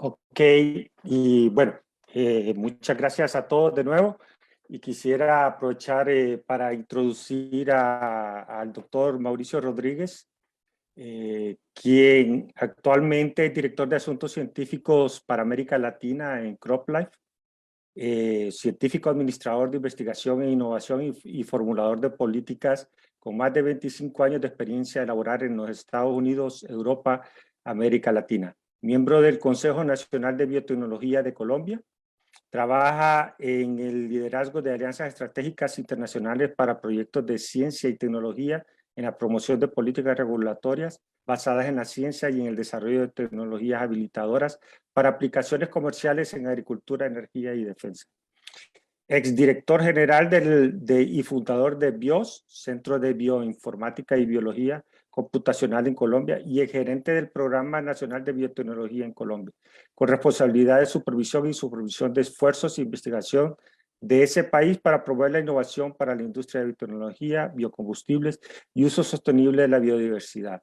Ok, y bueno, muchas gracias a todos de nuevo. Y quisiera aprovechar para introducir al doctor Mauricio Rodríguez, quien actualmente es director de Asuntos Científicos para América Latina en CropLife, científico administrador de investigación e innovación y formulador de políticas con más de 25 años de experiencia de laborar en los Estados Unidos, Europa, América Latina. Miembro del Consejo Nacional de Biotecnología de Colombia. Trabaja en el liderazgo de alianzas estratégicas internacionales para proyectos de ciencia y tecnología en la promoción de políticas regulatorias basadas en la ciencia y en el desarrollo de tecnologías habilitadoras para aplicaciones comerciales en agricultura, energía y defensa. Exdirector general y fundador de BIOS, Centro de Bioinformática y Biología Computacional en Colombia, y el gerente del Programa Nacional de Biotecnología en Colombia, con responsabilidad de supervisión y supervisión de esfuerzos e investigación de ese país para promover la innovación para la industria de biotecnología, biocombustibles y uso sostenible de la biodiversidad.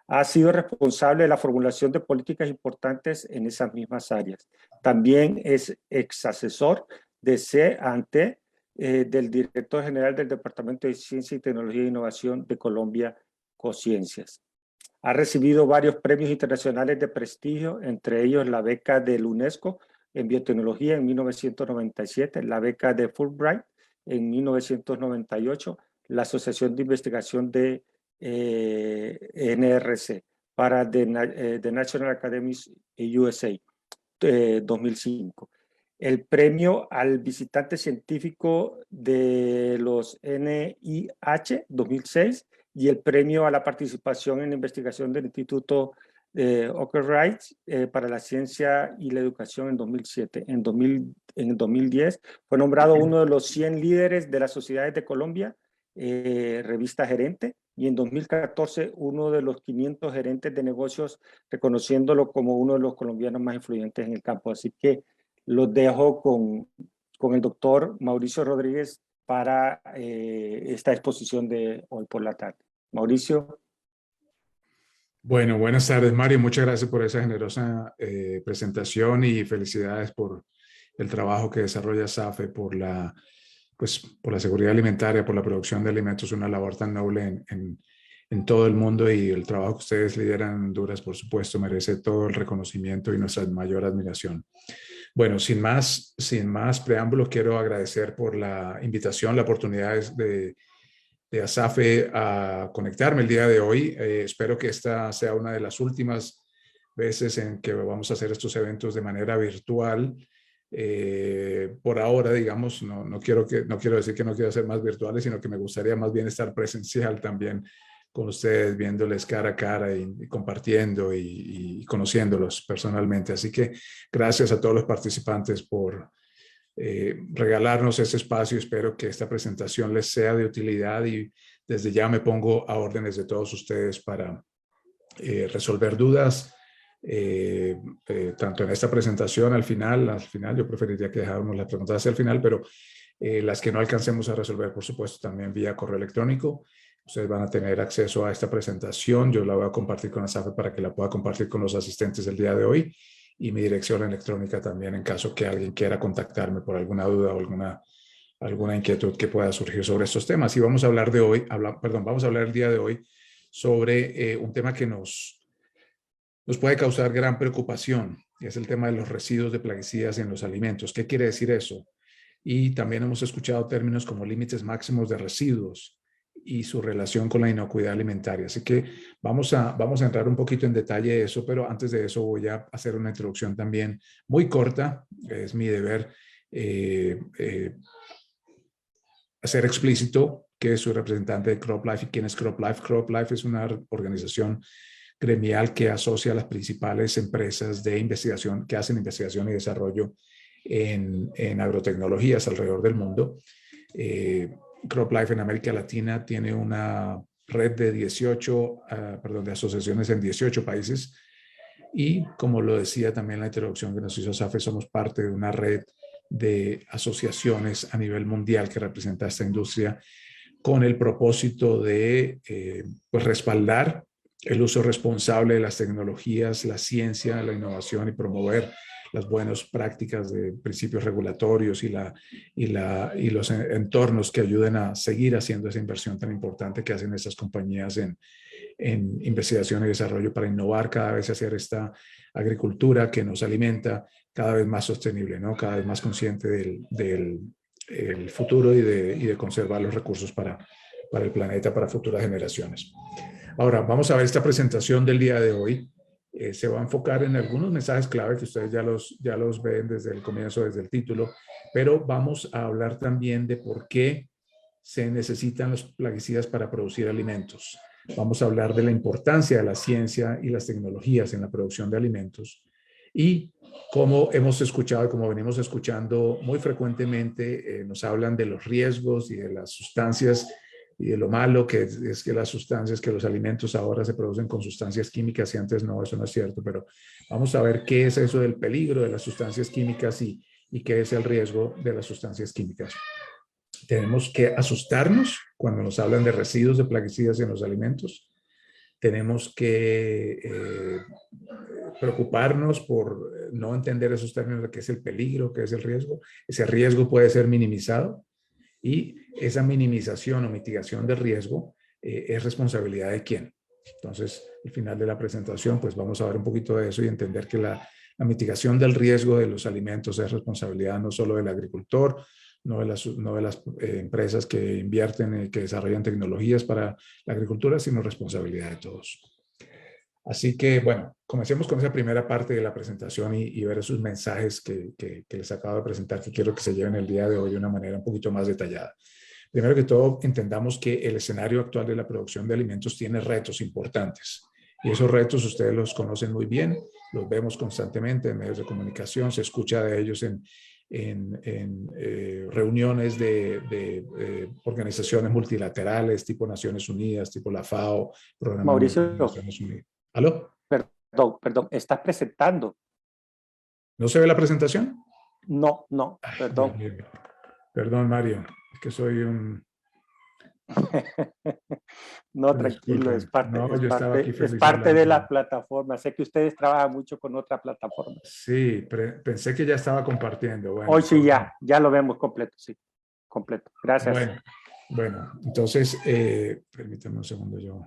Ha sido responsable de la formulación de políticas importantes en esas mismas áreas. También es exasesor de CANTE, del director general del Departamento de Ciencia y Tecnología e Innovación de Colombia, Cosciencias. Ha recibido varios premios internacionales de prestigio, entre ellos la beca del UNESCO en biotecnología en 1997, la beca de Fulbright en 1998, la Asociación de Investigación de NRC para The National Academies USA 2005. El premio al visitante científico de los NIH 2006 y el premio a la participación en la investigación del Instituto Oakland para la ciencia y la educación en 2007. En 2010 fue nombrado uno de los 100 líderes de las sociedades de Colombia, revista Gerente, y en 2014 uno de los 500 gerentes de negocios, reconociéndolo como uno de los colombianos más influyentes en el campo. Así que los dejo con el doctor Mauricio Rodríguez para esta exposición de hoy por la tarde. Mauricio. Bueno, buenas tardes, Mario. Muchas gracias por esa generosa presentación y felicidades por el trabajo que desarrolla SAFE por la seguridad alimentaria, por la producción de alimentos, una labor tan noble en todo el mundo, y el trabajo que ustedes lideran en Honduras, por supuesto, merece todo el reconocimiento y nuestra mayor admiración. Bueno, sin más preámbulo, quiero agradecer por la invitación, la oportunidad de ASAFE a conectarme el día de hoy. Espero que esta sea una de las últimas veces en que vamos a hacer estos eventos de manera virtual. Por ahora, digamos, no quiero decir que no quiero hacer más virtuales, sino que me gustaría más bien estar presencial también con ustedes, viéndoles cara a cara y compartiendo y conociéndolos personalmente. Así que gracias a todos los participantes por regalarnos ese espacio. Espero que esta presentación les sea de utilidad y desde ya me pongo a órdenes de todos ustedes para resolver dudas, tanto en esta presentación al final yo preferiría que dejáramos las preguntas hacia el final, pero las que no alcancemos a resolver, por supuesto, también vía correo electrónico. Ustedes van a tener acceso a esta presentación. Yo la voy a compartir con ASAFE para que la pueda compartir con los asistentes el día de hoy, y mi dirección electrónica también en caso que alguien quiera contactarme por alguna duda o alguna inquietud que pueda surgir sobre estos temas. Y vamos a hablar vamos a hablar el día de hoy sobre un tema que nos puede causar gran preocupación, y es el tema de los residuos de plaguicidas en los alimentos. ¿Qué quiere decir eso? Y también hemos escuchado términos como límites máximos de residuos y su relación con la inocuidad alimentaria. Así que vamos a entrar un poquito en detalle de eso, pero antes de eso voy a hacer una introducción también muy corta. Es mi deber hacer explícito que soy representante de CropLife. ¿Y quién es CropLife? CropLife es una organización gremial que asocia a las principales empresas de investigación que hacen investigación y desarrollo en agrotecnologías alrededor del mundo. CropLife en América Latina tiene una red de de asociaciones en 18 países, y como lo decía también la introducción que nos hizo SAFE, somos parte de una red de asociaciones a nivel mundial que representa esta industria con el propósito de respaldar el uso responsable de las tecnologías, la ciencia, la innovación y promover las buenas prácticas de principios regulatorios y los entornos que ayuden a seguir haciendo esa inversión tan importante que hacen estas compañías en investigación y desarrollo para innovar cada vez hacia esta agricultura que nos alimenta cada vez más sostenible, ¿no? Cada vez más consciente del el futuro y de conservar los recursos para el planeta, para futuras generaciones. Ahora, vamos a ver esta presentación del día de hoy. Se va a enfocar en algunos mensajes clave que ustedes ya los ven desde el comienzo, desde el título, pero vamos a hablar también de por qué se necesitan los plaguicidas para producir alimentos. Vamos a hablar de la importancia de la ciencia y las tecnologías en la producción de alimentos y como hemos escuchado, como venimos escuchando muy frecuentemente, nos hablan de los riesgos y de las sustancias y de lo malo que es que las sustancias, que los alimentos ahora se producen con sustancias químicas y antes no, eso no es cierto, pero vamos a ver qué es eso del peligro de las sustancias químicas y qué es el riesgo de las sustancias químicas. Tenemos que asustarnos cuando nos hablan de residuos de plaguicidas en los alimentos. Tenemos que preocuparnos por no entender esos términos de qué es el peligro, qué es el riesgo. Ese riesgo puede ser minimizado y esa minimización o mitigación del riesgo es responsabilidad de quién. Entonces, al final de la presentación, pues vamos a ver un poquito de eso y entender que la mitigación del riesgo de los alimentos es responsabilidad no solo del agricultor, no de las empresas que invierten y que desarrollan tecnologías para la agricultura, sino responsabilidad de todos. Así que, bueno, comencemos con esa primera parte de la presentación y ver esos mensajes que les acabo de presentar, que quiero que se lleven el día de hoy de una manera un poquito más detallada. Primero que todo, entendamos que el escenario actual de la producción de alimentos tiene retos importantes. Y esos retos ustedes los conocen muy bien, los vemos constantemente en medios de comunicación, se escucha de ellos en reuniones de organizaciones multilaterales, tipo Naciones Unidas, tipo la FAO, Programa Mundial de Mauricio, Naciones Unidas. ¿Aló? perdón, ¿estás presentando? ¿No se ve la presentación? No, no, Ay, Dios perdón. mío. Perdón, Mario, es que soy un... No, tranquilo, Disculpen. No, yo estaba aquí es feliz parte de hablando. la plataforma. Sé que ustedes trabajan mucho con otra plataforma. Sí, pensé que ya estaba compartiendo. Bueno, Hoy sí entonces, ya lo vemos completo, sí, completo. Gracias. bueno, entonces, permítame un segundo yo.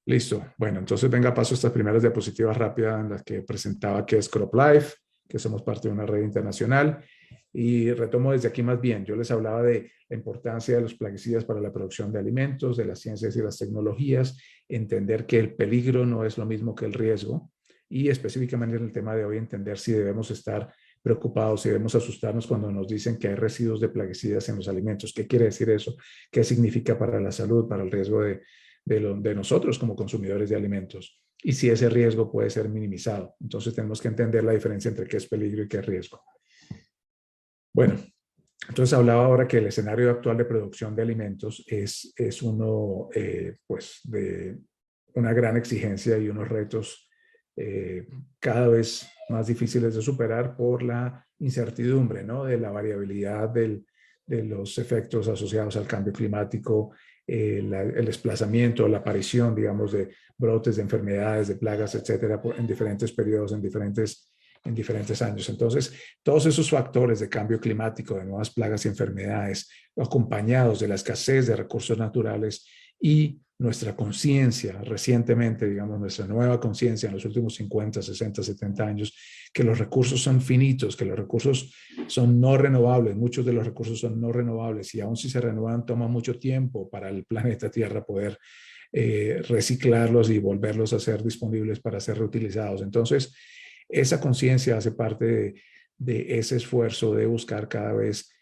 Listo. Bueno, entonces venga, paso estas primeras diapositivas rápidas en las que presentaba qué es CropLife, que somos parte de una red internacional. Y retomo desde aquí más bien. Yo les hablaba de la importancia de los plaguicidas para la producción de alimentos, de las ciencias y las tecnologías, entender que el peligro no es lo mismo que el riesgo y específicamente en el tema de hoy entender si debemos estar preocupados, si debemos asustarnos cuando nos dicen que hay residuos de plaguicidas en los alimentos. ¿Qué quiere decir eso? ¿Qué significa para la salud, para el riesgo de nosotros como consumidores de alimentos? Y si ese riesgo puede ser minimizado. Entonces tenemos que entender la diferencia entre qué es peligro y qué es riesgo. Bueno, entonces hablaba ahora que el escenario actual de producción de alimentos es uno pues de una gran exigencia y unos retos cada vez más difíciles de superar por la incertidumbre, ¿no? De la variabilidad de los efectos asociados al cambio climático, el desplazamiento, la aparición, digamos, de brotes de enfermedades, de plagas, etcétera, en diferentes periodos, en diferentes años. Entonces, todos esos factores de cambio climático, de nuevas plagas y enfermedades, acompañados de la escasez de recursos naturales y nuestra conciencia recientemente, digamos, nuestra nueva conciencia en los últimos 50, 60, 70 años, que los recursos son finitos, que los recursos son no renovables, muchos de los recursos son no renovables y aun si se renuevan toma mucho tiempo para el planeta Tierra poder reciclarlos y volverlos a ser disponibles para ser reutilizados. Entonces, esa conciencia hace parte de ese esfuerzo de buscar cada vez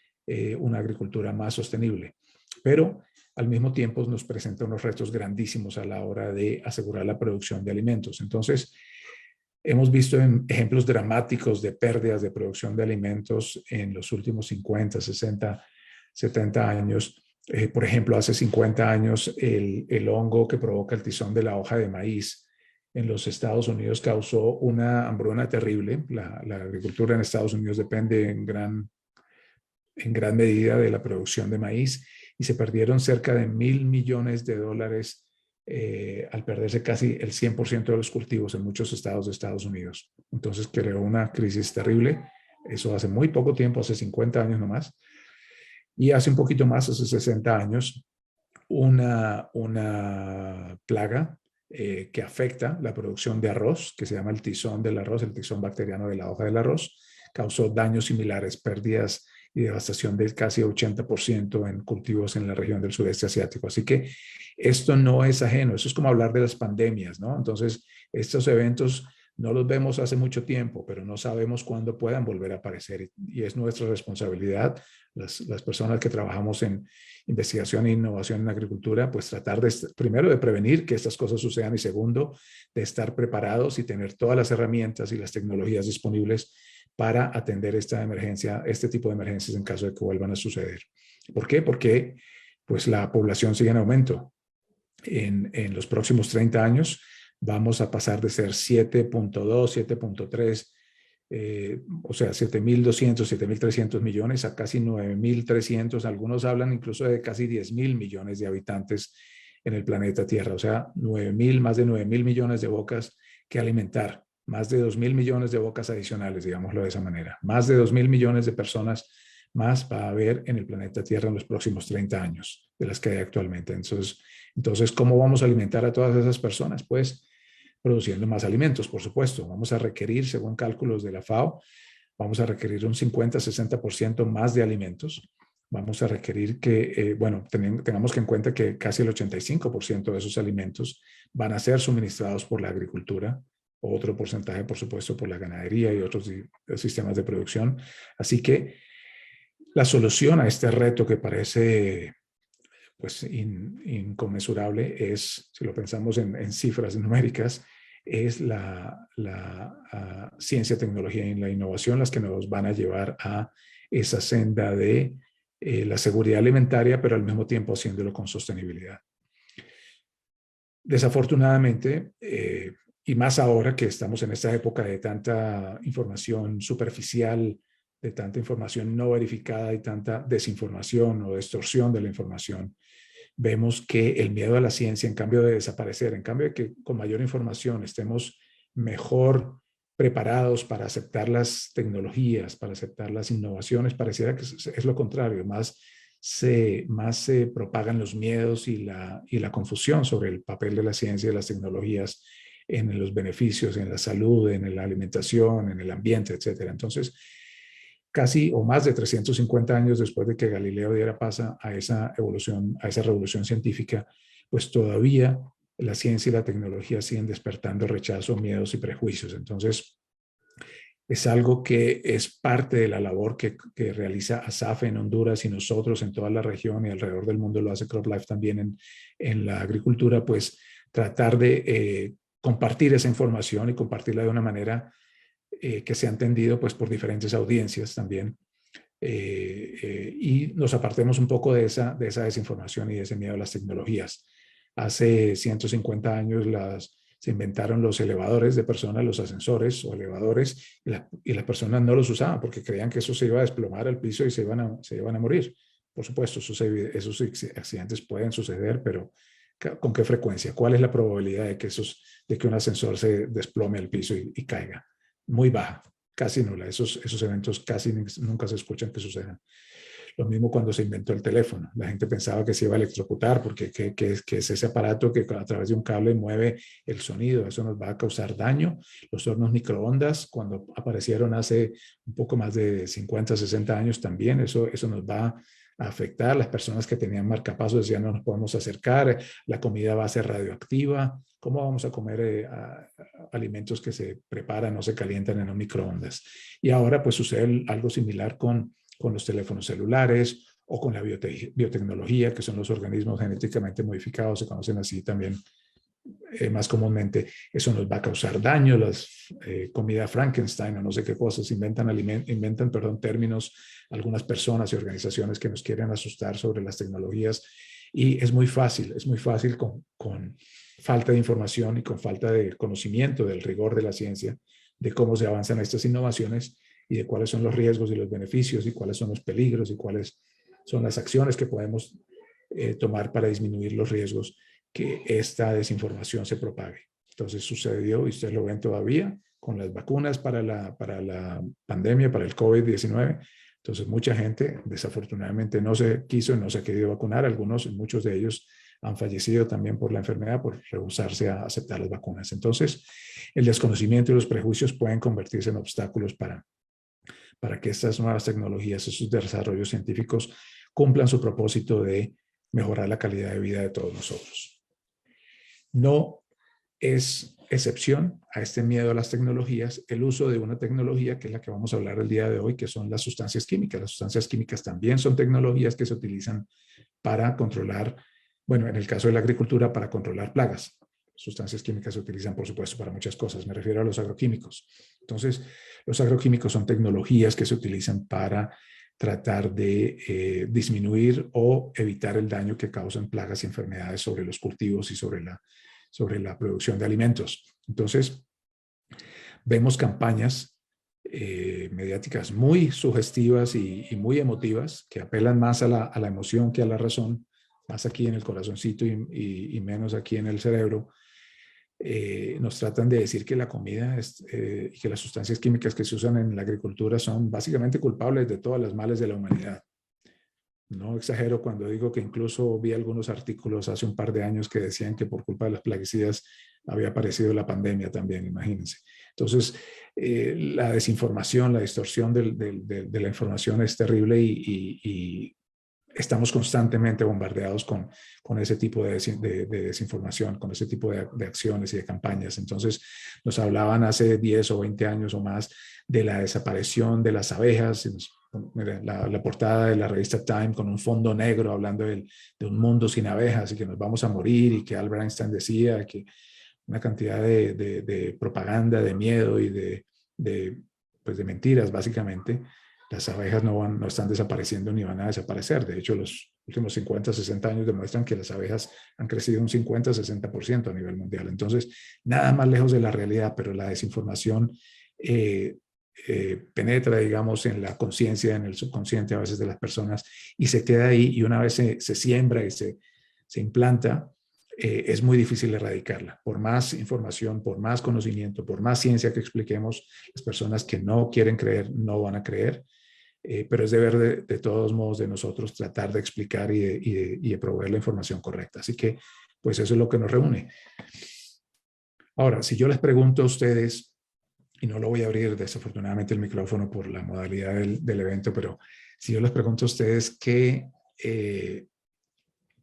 una agricultura más sostenible. Pero al mismo tiempo nos presenta unos retos grandísimos a la hora de asegurar la producción de alimentos. Entonces, hemos visto ejemplos dramáticos de pérdidas de producción de alimentos en los últimos 50, 60, 70 años. Por ejemplo, hace 50 años, el hongo que provoca el tizón de la hoja de maíz en los Estados Unidos causó una hambruna terrible. La agricultura en Estados Unidos depende en gran en gran medida de la producción de maíz y se perdieron cerca de $1.000 millones al perderse casi el 100% de los cultivos en muchos estados de Estados Unidos. Entonces creó una crisis terrible. Eso hace muy poco tiempo, hace 50 años nomás. Y hace un poquito más, hace 60 años, una plaga que afecta la producción de arroz, que se llama el tizón del arroz, el tizón bacteriano de la hoja del arroz, causó daños similares, pérdidas y devastación del casi 80% en cultivos en la región del sudeste asiático. Así que esto no es ajeno, eso es como hablar de las pandemias, ¿no? Entonces, estos eventos no los vemos hace mucho tiempo, pero no sabemos cuándo puedan volver a aparecer y es nuestra responsabilidad, las personas que trabajamos en investigación e innovación en agricultura, pues tratar de, primero, de prevenir que estas cosas sucedan y segundo, de estar preparados y tener todas las herramientas y las tecnologías disponibles para atender esta emergencia, este tipo de emergencias en caso de que vuelvan a suceder. ¿Por qué? Porque pues la población sigue en aumento. En los próximos 30 años vamos a pasar de ser 7.2, 7.3, o sea, 7.200, 7.300 millones a casi 9.300. Algunos hablan incluso de casi 10.000 millones de habitantes en el planeta Tierra. O sea, más de 9.000 millones de bocas que alimentar. Más de 2.000 millones de bocas adicionales, digámoslo de esa manera. Más de 2.000 millones de personas más va a haber en el planeta Tierra en los próximos 30 años de las que hay actualmente. Entonces, ¿cómo vamos a alimentar a todas esas personas? Pues produciendo más alimentos, por supuesto. Vamos a requerir, según cálculos de la FAO, vamos a requerir un 50-60% más de alimentos. Vamos a requerir que, tengamos que en cuenta que casi el 85% de esos alimentos van a ser suministrados por la agricultura, otro porcentaje, por supuesto, por la ganadería y otros sistemas de producción. Así que la solución a este reto que parece pues inconmensurable es, si lo pensamos en cifras numéricas, es la ciencia, tecnología y la innovación las que nos van a llevar a esa senda de la seguridad alimentaria, pero al mismo tiempo haciéndolo con sostenibilidad. Desafortunadamente, y más ahora que estamos en esta época de tanta información superficial, de tanta información no verificada y tanta desinformación o distorsión de la información, vemos que el miedo a la ciencia, en cambio de desaparecer, en cambio de que con mayor información estemos mejor preparados para aceptar las tecnologías, para aceptar las innovaciones, pareciera que es lo contrario, más se propagan los miedos y la confusión sobre el papel de la ciencia y de las tecnologías en los beneficios, en la salud, en la alimentación, en el ambiente, etcétera. Entonces, casi o más de 350 años después de que Galileo diera paso a esa evolución, a esa revolución científica, pues todavía la ciencia y la tecnología siguen despertando rechazo, miedos y prejuicios. Entonces, es algo que es parte de la labor que realiza ASAFE en Honduras y nosotros en toda la región y alrededor del mundo lo hace CropLife también en la agricultura, pues tratar de compartir esa información y compartirla de una manera que se ha entendido pues por diferentes audiencias también y nos apartemos un poco de esa desinformación y de ese miedo a las tecnologías. Hace 150 años se inventaron los elevadores de personas, los ascensores o elevadores, y las personas no los usaban porque creían que eso se iba a desplomar al piso y se iban a morir. Por supuesto, esos accidentes pueden suceder, pero ¿con qué frecuencia? ¿Cuál es la probabilidad de que un ascensor se desplome al piso y caiga? Muy baja, casi nula. Esos eventos casi nunca se escuchan que sucedan. Lo mismo cuando se inventó el teléfono. La gente pensaba que se iba a electrocutar porque que es ese aparato que a través de un cable mueve el sonido. Eso nos va a causar daño. Los hornos microondas, cuando aparecieron hace un poco más de 50, 60 años también, eso nos va a afectar. Las personas que tenían marcapasos decían no nos podemos acercar, la comida va a ser radioactiva. ¿Cómo vamos a comer alimentos que se preparan o se calientan en un microondas? Y ahora pues sucede algo similar con los teléfonos celulares o con la biotecnología, que son los organismos genéticamente modificados, se conocen así también más comúnmente. Eso nos va a causar daño, comida Frankenstein o no sé qué cosas, inventan términos algunas personas y organizaciones que nos quieren asustar sobre las tecnologías y es muy fácil con falta de información y con falta de conocimiento del rigor de la ciencia, de cómo se avanzan estas innovaciones, y de cuáles son los riesgos y los beneficios y cuáles son los peligros y cuáles son las acciones que podemos tomar para disminuir los riesgos que esta desinformación se propague. Entonces sucedió, y ustedes lo ven todavía, con las vacunas para la pandemia, para el COVID-19. Entonces mucha gente desafortunadamente no se quiso y no se ha querido vacunar. Muchos de ellos han fallecido también por la enfermedad, por rehusarse a aceptar las vacunas. Entonces el desconocimiento y los prejuicios pueden convertirse en obstáculos para que estas nuevas tecnologías, esos desarrollos científicos cumplan su propósito de mejorar la calidad de vida de todos nosotros. No es excepción a este miedo a las tecnologías el uso de una tecnología que es la que vamos a hablar el día de hoy, que son las sustancias químicas. Las sustancias químicas también son tecnologías que se utilizan para controlar, bueno, en el caso de la agricultura, para controlar plagas. Sustancias químicas se utilizan, por supuesto, para muchas cosas. Me refiero a los agroquímicos. Entonces, los agroquímicos son tecnologías que se utilizan para tratar de disminuir o evitar el daño que causan plagas y enfermedades sobre los cultivos y sobre la producción de alimentos. Entonces, vemos campañas mediáticas muy sugestivas y muy emotivas que apelan más a la emoción que a la razón, más aquí en el corazoncito y menos aquí en el cerebro. Nos tratan de decir que la comida y que las sustancias químicas que se usan en la agricultura son básicamente culpables de todas las males de la humanidad. No exagero cuando digo que incluso vi algunos artículos hace un par de años que decían que por culpa de los plaguicidas había aparecido la pandemia también, imagínense. Entonces, la desinformación, la distorsión de la información es terrible y estamos constantemente bombardeados con ese tipo de desinformación, con ese tipo de acciones y de campañas. Entonces, nos hablaban hace 10 o 20 años o más de la desaparición de las abejas. La portada de la revista Time con un fondo negro hablando de un mundo sin abejas y que nos vamos a morir, y que Albert Einstein decía que una cantidad de propaganda, de miedo y de mentiras, básicamente. Las abejas no están desapareciendo ni van a desaparecer. De hecho, los últimos 50, 60 años demuestran que las abejas han crecido un 50, 60% a nivel mundial. Entonces, nada más lejos de la realidad, pero la desinformación penetra, digamos, en la conciencia, en el subconsciente a veces de las personas, y se queda ahí, y una vez se siembra y se implanta, es muy difícil erradicarla. Por más información, por más conocimiento, por más ciencia que expliquemos, las personas que no quieren creer no van a creer. Pero es deber de todos modos de nosotros tratar de explicar y de proveer la información correcta. Así que, pues eso es lo que nos reúne. Ahora, si yo les pregunto a ustedes, y no lo voy a abrir desafortunadamente el micrófono por la modalidad del evento, pero si yo les pregunto a ustedes qué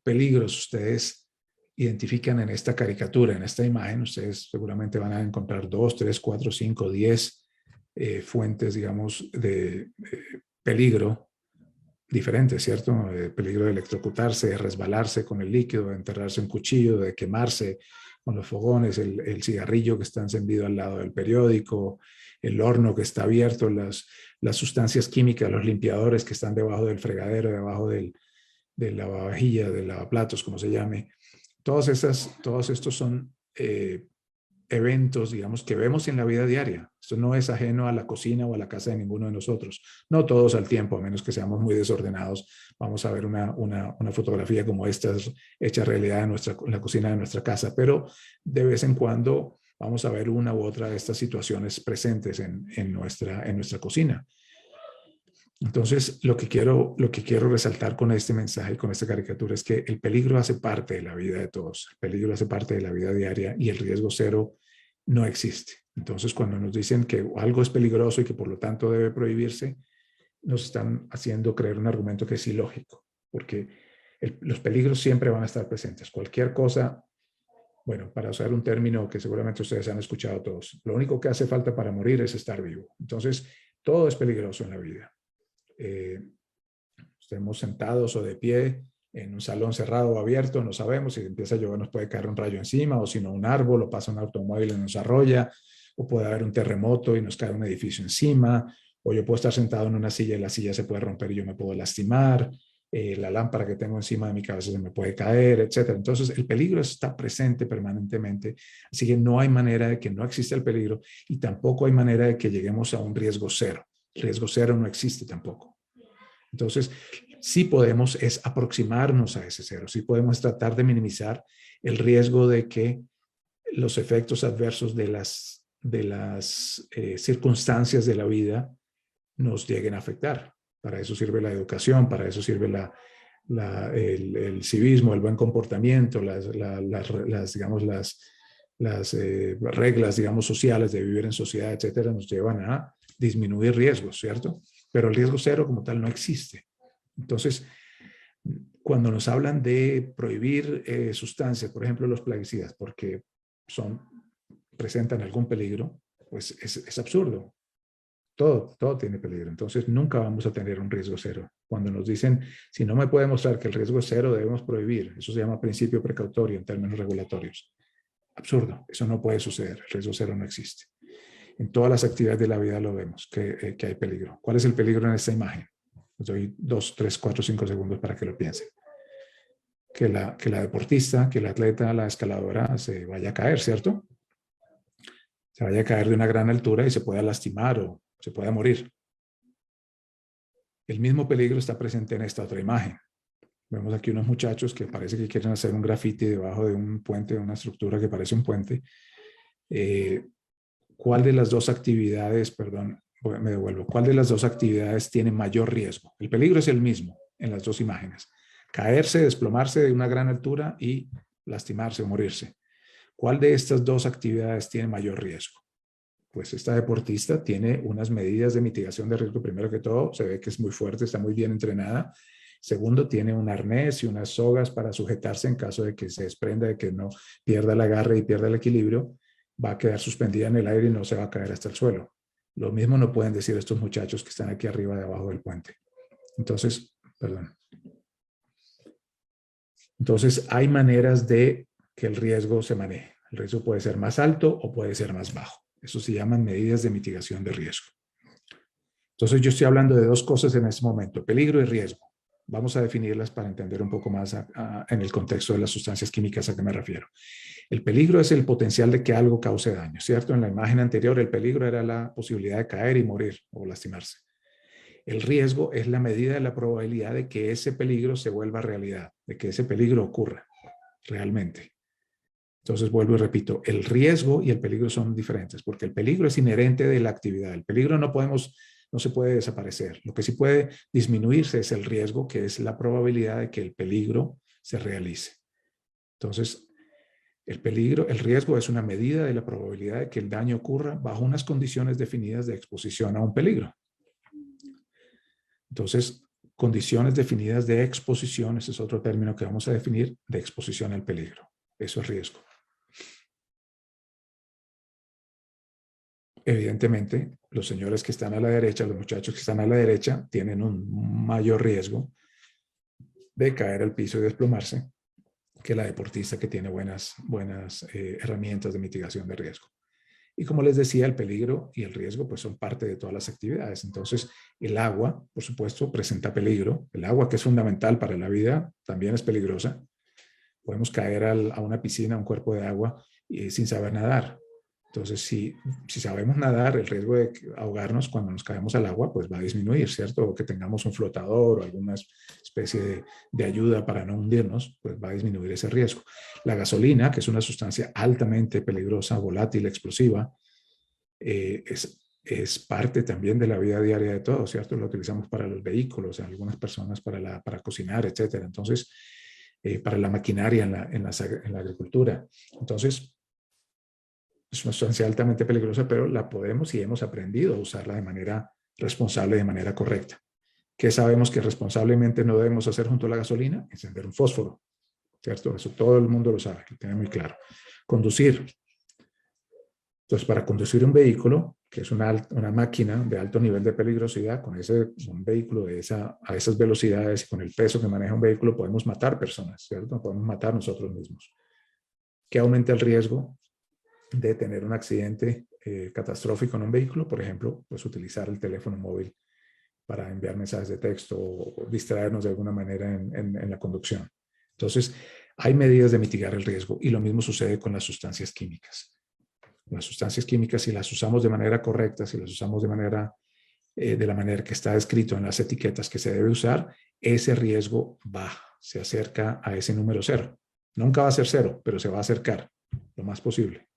peligros ustedes identifican en esta caricatura, en esta imagen, ustedes seguramente van a encontrar 2, 3, 4, 5, 10 fuentes, digamos, de peligro diferentes, ¿cierto? Peligro de electrocutarse, de resbalarse con el líquido, de enterrarse un cuchillo, de quemarse con los fogones, el cigarrillo que está encendido al lado del periódico, el horno que está abierto, las sustancias químicas, los limpiadores que están debajo del fregadero, debajo del lavavajilla, del lavaplatos, como se llame. Todos estos son eventos, digamos, que vemos en la vida diaria. Esto no es ajeno a la cocina o a la casa de ninguno de nosotros. No todos al tiempo, a menos que seamos muy desordenados. Vamos a ver una fotografía como esta hecha realidad en la cocina de nuestra casa, pero de vez en cuando vamos a ver una u otra de estas situaciones presentes en nuestra cocina. Entonces, lo que quiero resaltar con este mensaje, con esta caricatura, es que el peligro hace parte de la vida de todos. El peligro hace parte de la vida diaria y el riesgo cero no existe. Entonces, cuando nos dicen que algo es peligroso y que por lo tanto debe prohibirse, nos están haciendo creer un argumento que es ilógico, porque los peligros siempre van a estar presentes. Cualquier cosa, bueno, para usar un término que seguramente ustedes han escuchado todos, lo único que hace falta para morir es estar vivo. Entonces, todo es peligroso en la vida. Estemos sentados o de pie en un salón cerrado o abierto, no sabemos si empieza a llover, nos puede caer un rayo encima, o si no un árbol, o pasa un automóvil y nos arrolla, o puede haber un terremoto y nos cae un edificio encima, o yo puedo estar sentado en una silla y la silla se puede romper y yo me puedo lastimar, la lámpara que tengo encima de mi cabeza se me puede caer, etc. Entonces el peligro está presente permanentemente, así que no hay manera de que no exista el peligro, y tampoco hay manera de que lleguemos a un riesgo cero. Riesgo cero no existe tampoco. Entonces, sí podemos es aproximarnos a ese cero, sí podemos tratar de minimizar el riesgo de que los efectos adversos de las circunstancias de la vida nos lleguen a afectar. Para eso sirve la educación, para eso sirve el civismo, el buen comportamiento, las reglas, digamos, sociales de vivir en sociedad, etcétera, nos llevan a disminuir riesgos, ¿cierto? Pero el riesgo cero como tal no existe. Entonces, cuando nos hablan de prohibir sustancias, por ejemplo, los plaguicidas, porque presentan algún peligro, pues es absurdo. Todo tiene peligro. Entonces, nunca vamos a tener un riesgo cero. Cuando nos dicen, si no me puede mostrar que el riesgo es cero, debemos prohibir. Eso se llama principio precautorio en términos regulatorios. Absurdo. Eso no puede suceder. El riesgo cero no existe. En todas las actividades de la vida lo vemos, que hay peligro. ¿Cuál es el peligro en esta imagen? Les doy 2, 3, 4, 5 segundos para que lo piensen. Que la deportista, que el atleta, la escaladora se vaya a caer, ¿cierto? Se vaya a caer de una gran altura y se pueda lastimar o se pueda morir. El mismo peligro está presente en esta otra imagen. Vemos aquí unos muchachos que parece que quieren hacer un graffiti debajo de un puente, de una estructura que parece un puente. ¿Cuál de las dos actividades, perdón, me devuelvo, cuál de las dos actividades tiene mayor riesgo? El peligro es el mismo en las dos imágenes. Caerse, desplomarse de una gran altura y lastimarse o morirse. ¿Cuál de estas dos actividades tiene mayor riesgo? Pues esta deportista tiene unas medidas de mitigación de riesgo. Primero que todo, se ve que es muy fuerte, está muy bien entrenada. Segundo, tiene un arnés y unas sogas para sujetarse en caso de que se desprenda, de que no pierda el agarre y pierda el equilibrio. Va a quedar suspendida en el aire y no se va a caer hasta el suelo. Lo mismo no pueden decir estos muchachos que están aquí arriba, debajo del puente. Entonces, hay maneras de que el riesgo se maneje. El riesgo puede ser más alto o puede ser más bajo. Eso se llaman medidas de mitigación de riesgo. Entonces, yo estoy hablando de dos cosas en este momento, peligro y riesgo. Vamos a definirlas para entender un poco más en el contexto de las sustancias químicas a qué me refiero. El peligro es el potencial de que algo cause daño, ¿cierto? En la imagen anterior, el peligro era la posibilidad de caer y morir o lastimarse. El riesgo es la medida de la probabilidad de que ese peligro se vuelva realidad, de que ese peligro ocurra realmente. Entonces, vuelvo y repito, el riesgo y el peligro son diferentes, porque el peligro es inherente de la actividad. El peligro no se puede desaparecer. Lo que sí puede disminuirse es el riesgo, que es la probabilidad de que el peligro se realice. Entonces, el riesgo es una medida de la probabilidad de que el daño ocurra bajo unas condiciones definidas de exposición a un peligro. Entonces, condiciones definidas de exposición, ese es otro término que vamos a definir, de exposición al peligro. Eso es riesgo. Evidentemente, los señores que están a la derecha, los muchachos que están a la derecha, tienen un mayor riesgo de caer al piso y desplomarse que la deportista que tiene buenas herramientas de mitigación de riesgo. Y como les decía, el peligro y el riesgo pues son parte de todas las actividades. Entonces, el agua, por supuesto, presenta peligro. El agua, que es fundamental para la vida, también es peligrosa. Podemos caer a una piscina, a un cuerpo de agua, sin saber nadar. Entonces, si sabemos nadar, el riesgo de ahogarnos cuando nos caemos al agua, pues va a disminuir, ¿cierto? O que tengamos un flotador o alguna especie de ayuda para no hundirnos, pues va a disminuir ese riesgo. La gasolina, que es una sustancia altamente peligrosa, volátil, explosiva, es parte también de la vida diaria de todos, ¿cierto? Lo utilizamos para los vehículos, algunas personas para cocinar, etcétera. Entonces, para la maquinaria en la agricultura. Entonces, es una sustancia altamente peligrosa, pero la podemos y hemos aprendido a usarla de manera responsable, de manera correcta. ¿Qué sabemos que responsablemente no debemos hacer junto a la gasolina? Encender un fósforo, ¿cierto? Eso todo el mundo lo sabe, lo tiene muy claro. Conducir. Entonces, para conducir un vehículo, que es una máquina de alto nivel de peligrosidad, con un vehículo a esas velocidades y con el peso que maneja un vehículo, podemos matar personas, ¿cierto? Podemos matar nosotros mismos. ¿Qué aumenta el riesgo de tener un accidente catastrófico en un vehículo? Por ejemplo, pues utilizar el teléfono móvil para enviar mensajes de texto o distraernos de alguna manera en la conducción. Entonces, hay medidas de mitigar el riesgo y lo mismo sucede con las sustancias químicas. Las sustancias químicas, si las usamos de manera correcta, si las usamos de manera de la manera que está escrito en las etiquetas que se debe usar, ese riesgo baja, se acerca a ese número 0. Nunca va a ser 0, pero se va a acercar lo más posible.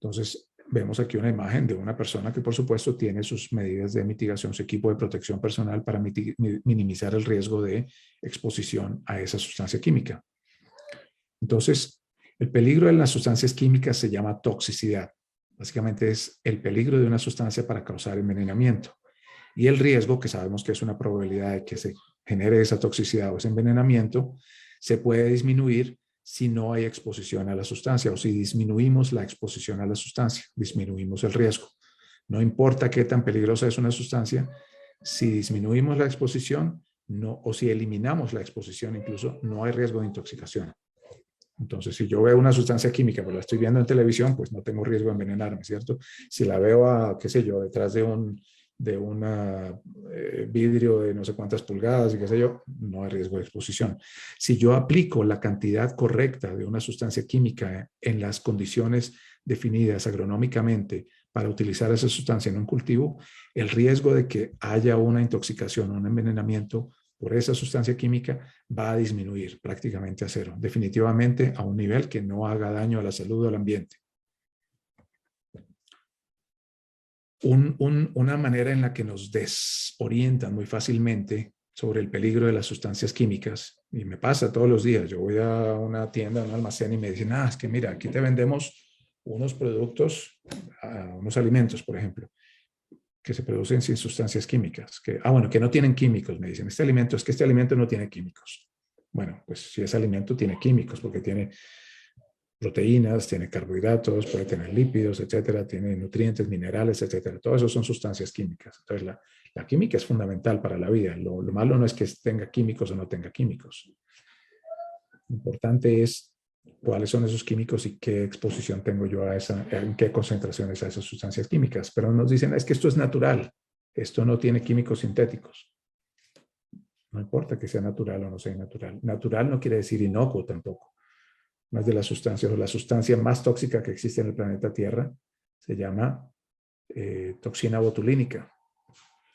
Entonces, vemos aquí una imagen de una persona que, por supuesto, tiene sus medidas de mitigación, su equipo de protección personal para minimizar el riesgo de exposición a esa sustancia química. Entonces, el peligro de las sustancias químicas se llama toxicidad. Básicamente es el peligro de una sustancia para causar envenenamiento. Y el riesgo, que sabemos que es una probabilidad de que se genere esa toxicidad o ese envenenamiento, se puede disminuir si no hay exposición a la sustancia o si disminuimos la exposición a la sustancia, disminuimos el riesgo. No importa qué tan peligrosa es una sustancia, si disminuimos la exposición o si eliminamos la exposición, incluso no hay riesgo de intoxicación. Entonces, si yo veo una sustancia química, pero la estoy viendo en televisión, pues no tengo riesgo de envenenarme, ¿cierto? Si la veo qué sé yo, detrás de un vidrio de no sé cuántas pulgadas y qué sé yo, no hay riesgo de exposición. Si yo aplico la cantidad correcta de una sustancia química en las condiciones definidas agronómicamente para utilizar esa sustancia en un cultivo, el riesgo de que haya una intoxicación o un envenenamiento por esa sustancia química va a disminuir prácticamente a 0, definitivamente a un nivel que no haga daño a la salud o al ambiente. Una manera en la que nos desorientan muy fácilmente sobre el peligro de las sustancias químicas, y me pasa todos los días, yo voy a una tienda, a un almacén y me dicen, es que mira, aquí te vendemos unos productos, unos alimentos, por ejemplo, que se producen sin sustancias químicas, que no tienen químicos, me dicen, este alimento no tiene químicos. Bueno, pues si ese alimento tiene químicos, porque tiene proteínas, tiene carbohidratos, puede tener lípidos, etcétera, tiene nutrientes, minerales, etcétera. Todo eso son sustancias químicas. Entonces, la química es fundamental para la vida. Lo malo no es que tenga químicos o no tenga químicos. Lo importante es cuáles son esos químicos y qué exposición tengo yo en qué concentraciones a esas sustancias químicas. Pero nos dicen, es que esto es natural, esto no tiene químicos sintéticos. No importa que sea natural o no sea natural. Natural no quiere decir inocuo tampoco. Más de las sustancias, o la sustancia más tóxica que existe en el planeta Tierra se llama toxina botulínica.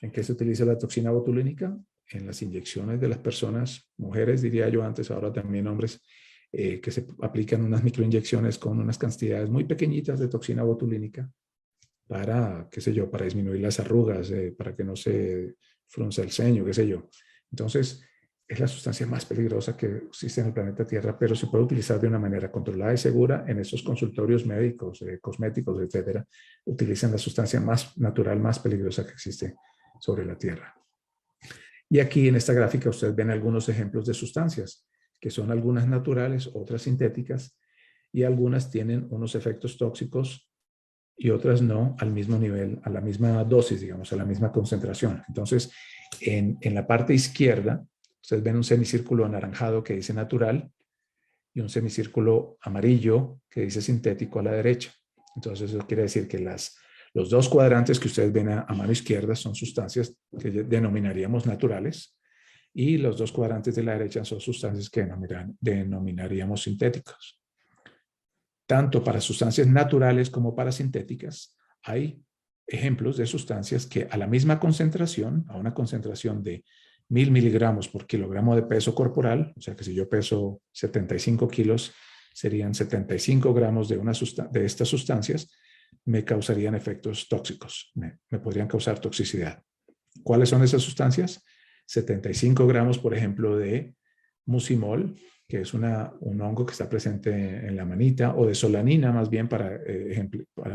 ¿En qué se utiliza la toxina botulínica? En las inyecciones de las personas, mujeres diría yo antes, ahora también hombres, que se aplican unas microinyecciones con unas cantidades muy pequeñitas de toxina botulínica para, qué sé yo, para disminuir las arrugas, para que no se frunza el ceño, qué sé yo. Entonces, es la sustancia más peligrosa que existe en el planeta Tierra, pero se puede utilizar de una manera controlada y segura en esos consultorios médicos, cosméticos, etcétera. Utilizan la sustancia más natural, más peligrosa que existe sobre la Tierra. Y aquí en esta gráfica ustedes ven algunos ejemplos de sustancias, que son algunas naturales, otras sintéticas, y algunas tienen unos efectos tóxicos y otras no al mismo nivel, a la misma dosis, digamos, a la misma concentración. Entonces, en la parte izquierda, ustedes ven un semicírculo anaranjado que dice natural y un semicírculo amarillo que dice sintético a la derecha. Entonces, eso quiere decir que los dos cuadrantes que ustedes ven a mano izquierda son sustancias que denominaríamos naturales y los dos cuadrantes de la derecha son sustancias que denominaríamos sintéticas. Tanto para sustancias naturales como para sintéticas hay ejemplos de sustancias que a la misma concentración, a una concentración de 1000 miligramos por kilogramo de peso corporal, o sea que si yo peso 75 kilos, serían 75 gramos de estas sustancias, me causarían efectos tóxicos, me podrían causar toxicidad. ¿Cuáles son esas sustancias? 75 gramos, por ejemplo, de mucimol, que es un hongo que está presente en la manita, o de solanina, más bien, para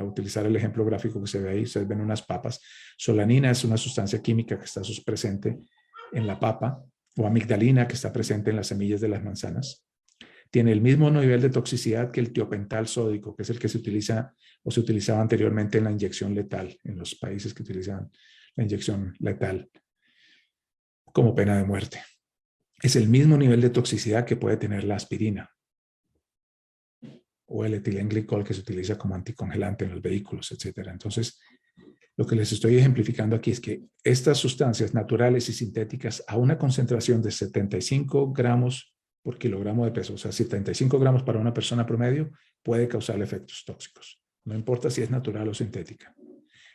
utilizar el ejemplo gráfico que se ve ahí, ustedes ven unas papas. Solanina es una sustancia química que está presente en la papa, o amigdalina, que está presente en las semillas de las manzanas. Tiene el mismo nivel de toxicidad que el tiopental sódico, que es el que se utiliza o se utilizaba anteriormente en la inyección letal, en los países que utilizan la inyección letal como pena de muerte. Es el mismo nivel de toxicidad que puede tener la aspirina o el etilenglicol que se utiliza como anticongelante en los vehículos, etc. Entonces, lo que les estoy ejemplificando aquí es que estas sustancias naturales y sintéticas a una concentración de 75 gramos por kilogramo de peso, o sea, 75 gramos para una persona promedio, puede causar efectos tóxicos. No importa si es natural o sintética.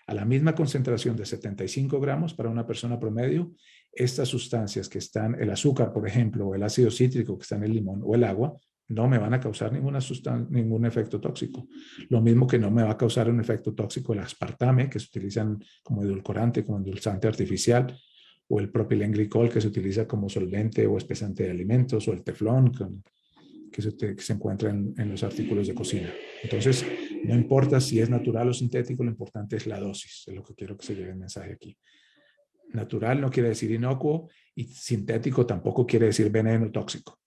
a la misma concentración de 75 gramos para una persona promedio, estas sustancias que están, el azúcar, por ejemplo, o el ácido cítrico que está en el limón o el agua, no me van a causar ningún efecto tóxico. Lo mismo que no me va a causar un efecto tóxico el aspartame, que se utilizan como edulcorante, como endulzante artificial, o el propilenglicol, que se utiliza como solvente o espesante de alimentos, o el teflón, que se encuentra en los artículos de cocina. Entonces, no importa si es natural o sintético, lo importante es la dosis, es lo que quiero que se lleve el mensaje aquí. Natural no quiere decir inocuo y sintético tampoco quiere decir veneno tóxico.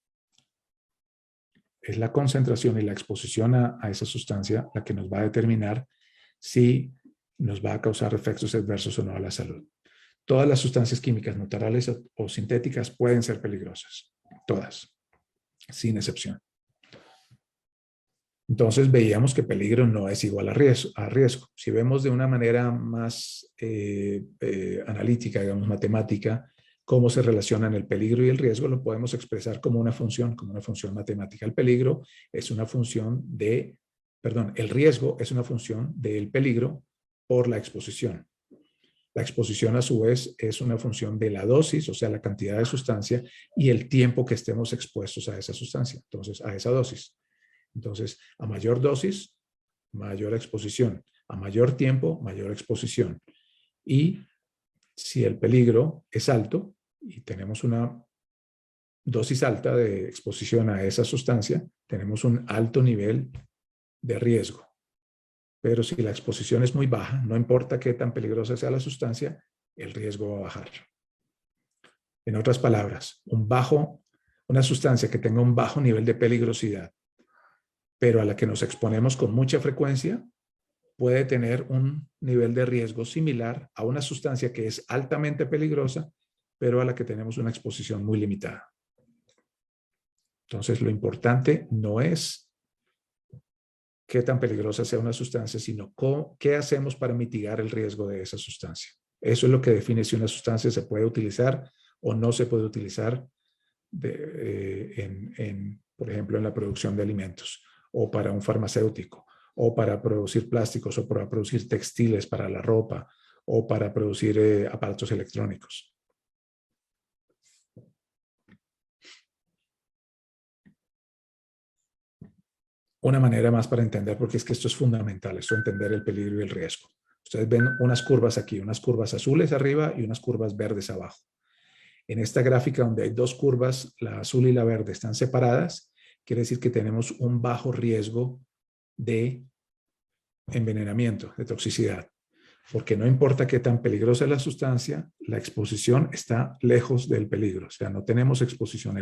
Es la concentración y la exposición a esa sustancia la que nos va a determinar si nos va a causar efectos adversos o no a la salud. Todas las sustancias químicas naturales o sintéticas pueden ser peligrosas, todas, sin excepción. Entonces veíamos que peligro no es igual a riesgo. Si vemos de una manera más analítica, digamos matemática, cómo se relacionan el peligro y el riesgo, lo podemos expresar como una función matemática. El peligro es una función el riesgo es una función del peligro por la exposición. La exposición a su vez es una función de la dosis, o sea, la cantidad de sustancia y el tiempo que estemos expuestos a esa sustancia, entonces a esa dosis. Entonces, a mayor dosis, mayor exposición. A mayor tiempo, mayor exposición. Y si el peligro es alto y tenemos una dosis alta de exposición a esa sustancia, tenemos un alto nivel de riesgo. Pero si la exposición es muy baja, no importa qué tan peligrosa sea la sustancia, el riesgo va a bajar. En otras palabras, una sustancia que tenga un bajo nivel de peligrosidad, pero a la que nos exponemos con mucha frecuencia, puede tener un nivel de riesgo similar a una sustancia que es altamente peligrosa, pero a la que tenemos una exposición muy limitada. Entonces, lo importante no es qué tan peligrosa sea una sustancia, sino qué hacemos para mitigar el riesgo de esa sustancia. Eso es lo que define si una sustancia se puede utilizar o no se puede utilizar, por ejemplo, en la producción de alimentos, o para un farmacéutico, o para producir plásticos, o para producir textiles para la ropa, o para producir aparatos electrónicos. Una manera más para entender, porque es que esto es fundamental, esto entender el peligro y el riesgo. Ustedes ven unas curvas aquí, unas curvas azules arriba y unas curvas verdes abajo. En esta gráfica donde hay dos curvas, la azul y la verde, están separadas, quiere decir que tenemos un bajo riesgo de envenenamiento, de toxicidad. Porque no importa qué tan peligrosa es la sustancia, la exposición está lejos del peligro. O sea, no tenemos exposición.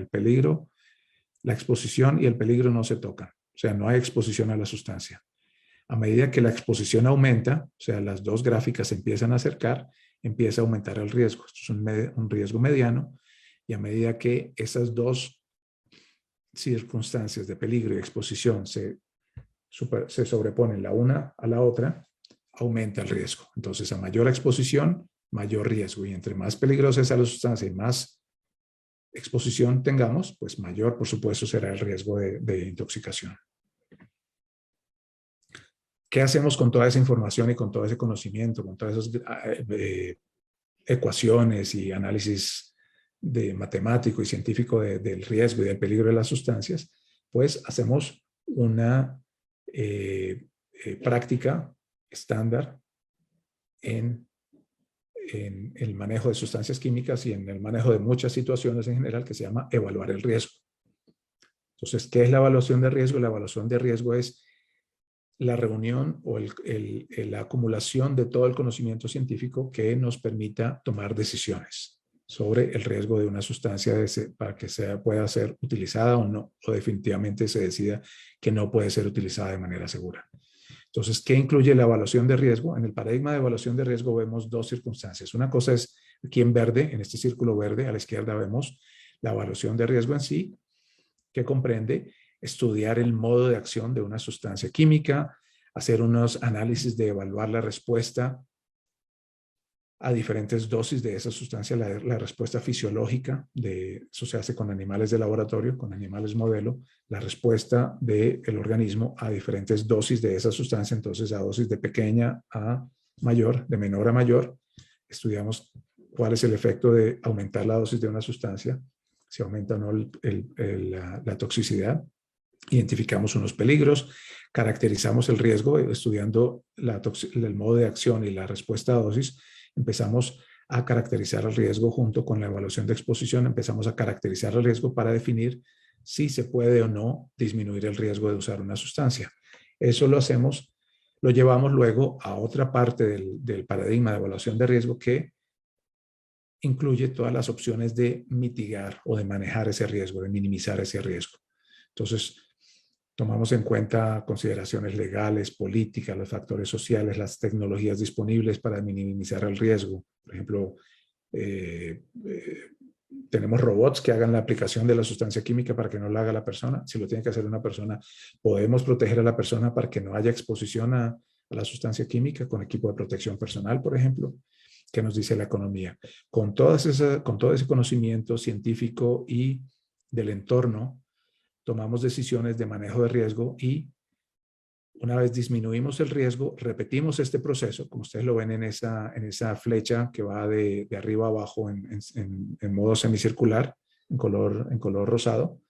La exposición y el peligro no se tocan. O sea, no hay exposición a la sustancia. A medida que la exposición aumenta, o sea, las dos gráficas se empiezan a acercar, empieza a aumentar el riesgo. Esto es un riesgo mediano. Y a medida que esas dos circunstancias de peligro y exposición se sobreponen la una a la otra, aumenta el riesgo. Entonces, a mayor exposición, mayor riesgo. Y entre más peligrosa sea la sustancia y más exposición tengamos, pues mayor, por supuesto, será el riesgo de intoxicación. ¿Qué hacemos con toda esa información y con todo ese conocimiento, con todas esas ecuaciones y análisis matemático y científico del riesgo y del peligro de las sustancias? Pues hacemos una práctica estándar en el manejo de sustancias químicas y en el manejo de muchas situaciones en general, que se llama evaluar el riesgo. Entonces, ¿qué es la evaluación de riesgo? La evaluación de riesgo es la reunión o la acumulación de todo el conocimiento científico que nos permita tomar decisiones sobre el riesgo de una sustancia para que pueda ser utilizada o no, o definitivamente se decida que no puede ser utilizada de manera segura. Entonces, ¿qué incluye la evaluación de riesgo? En el paradigma de evaluación de riesgo vemos dos circunstancias. Una cosa es aquí en verde, en este círculo verde, a la izquierda vemos la evaluación de riesgo en sí, que comprende estudiar el modo de acción de una sustancia química, hacer unos análisis de evaluar la respuesta a diferentes dosis de esa sustancia, la respuesta fisiológica, eso se hace con animales de laboratorio, con animales modelo, la respuesta del organismo a diferentes dosis de esa sustancia, entonces a dosis de pequeña a mayor, de menor a mayor. Estudiamos cuál es el efecto de aumentar la dosis de una sustancia, si aumenta o no la toxicidad. Identificamos unos peligros, caracterizamos el riesgo, estudiando el modo de acción y la respuesta a dosis. Empezamos a caracterizar el riesgo junto con la evaluación de exposición. Empezamos a caracterizar el riesgo para definir si se puede o no disminuir el riesgo de usar una sustancia. Eso lo llevamos luego a otra parte del paradigma de evaluación de riesgo que incluye todas las opciones de mitigar o de manejar ese riesgo, de minimizar ese riesgo. Entonces, tomamos en cuenta consideraciones legales, políticas, los factores sociales, las tecnologías disponibles para minimizar el riesgo. Por ejemplo, tenemos robots que hagan la aplicación de la sustancia química para que no la haga la persona. Si lo tiene que hacer una persona, podemos proteger a la persona para que no haya exposición a la sustancia química con equipo de protección personal, por ejemplo. ¿Qué nos dice la economía? Con todo ese conocimiento científico y del entorno, tomamos decisiones de manejo de riesgo y una vez disminuimos el riesgo, repetimos este proceso, como ustedes lo ven en esa flecha que va de arriba a abajo en modo semicircular, en color rosado.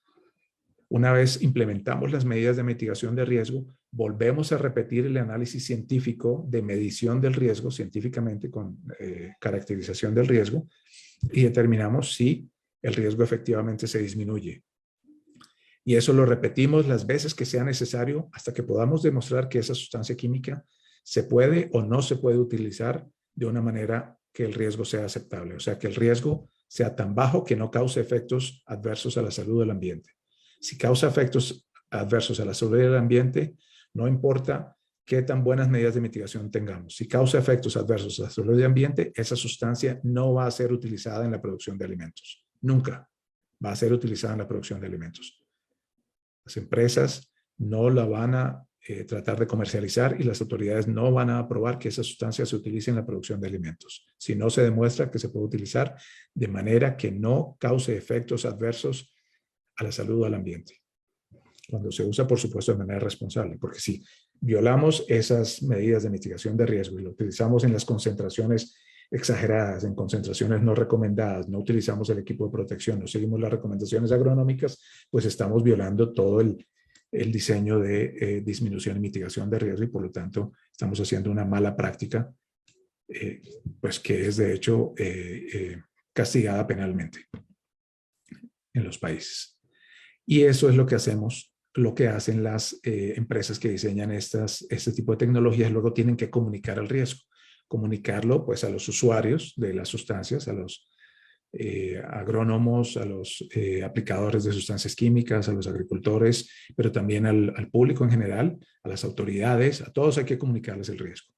Una vez implementamos las medidas de mitigación de riesgo, volvemos a repetir el análisis científico de medición del riesgo, científicamente con caracterización del riesgo, y determinamos si el riesgo efectivamente se disminuye. Y eso lo repetimos las veces que sea necesario hasta que podamos demostrar que esa sustancia química se puede o no se puede utilizar de una manera que el riesgo sea aceptable. O sea, que el riesgo sea tan bajo que no cause efectos adversos a la salud del ambiente. Si causa efectos adversos a la salud del ambiente, no importa qué tan buenas medidas de mitigación tengamos. Si causa efectos adversos a la salud del ambiente, esa sustancia no va a ser utilizada en la producción de alimentos. Nunca va a ser utilizada en la producción de alimentos. Las empresas no la van a tratar de comercializar y las autoridades no van a aprobar que esa sustancia se utilice en la producción de alimentos. Si no se demuestra que se puede utilizar de manera que no cause efectos adversos a la salud o al ambiente. Cuando se usa, por supuesto, de manera responsable, porque si violamos esas medidas de mitigación de riesgo y lo utilizamos en las concentraciones exageradas, en concentraciones no recomendadas, no utilizamos el equipo de protección, no seguimos las recomendaciones agronómicas, pues estamos violando todo el diseño de disminución y mitigación de riesgo y por lo tanto estamos haciendo una mala práctica, pues que es de hecho castigada penalmente en los países. Y eso es lo que hacemos, lo que hacen las empresas que diseñan este tipo de tecnologías, luego tienen que comunicar el riesgo. Comunicarlo pues a los usuarios de las sustancias, a los agrónomos, a los aplicadores de sustancias químicas, a los agricultores, pero también al público en general, a las autoridades, a todos hay que comunicarles el riesgo.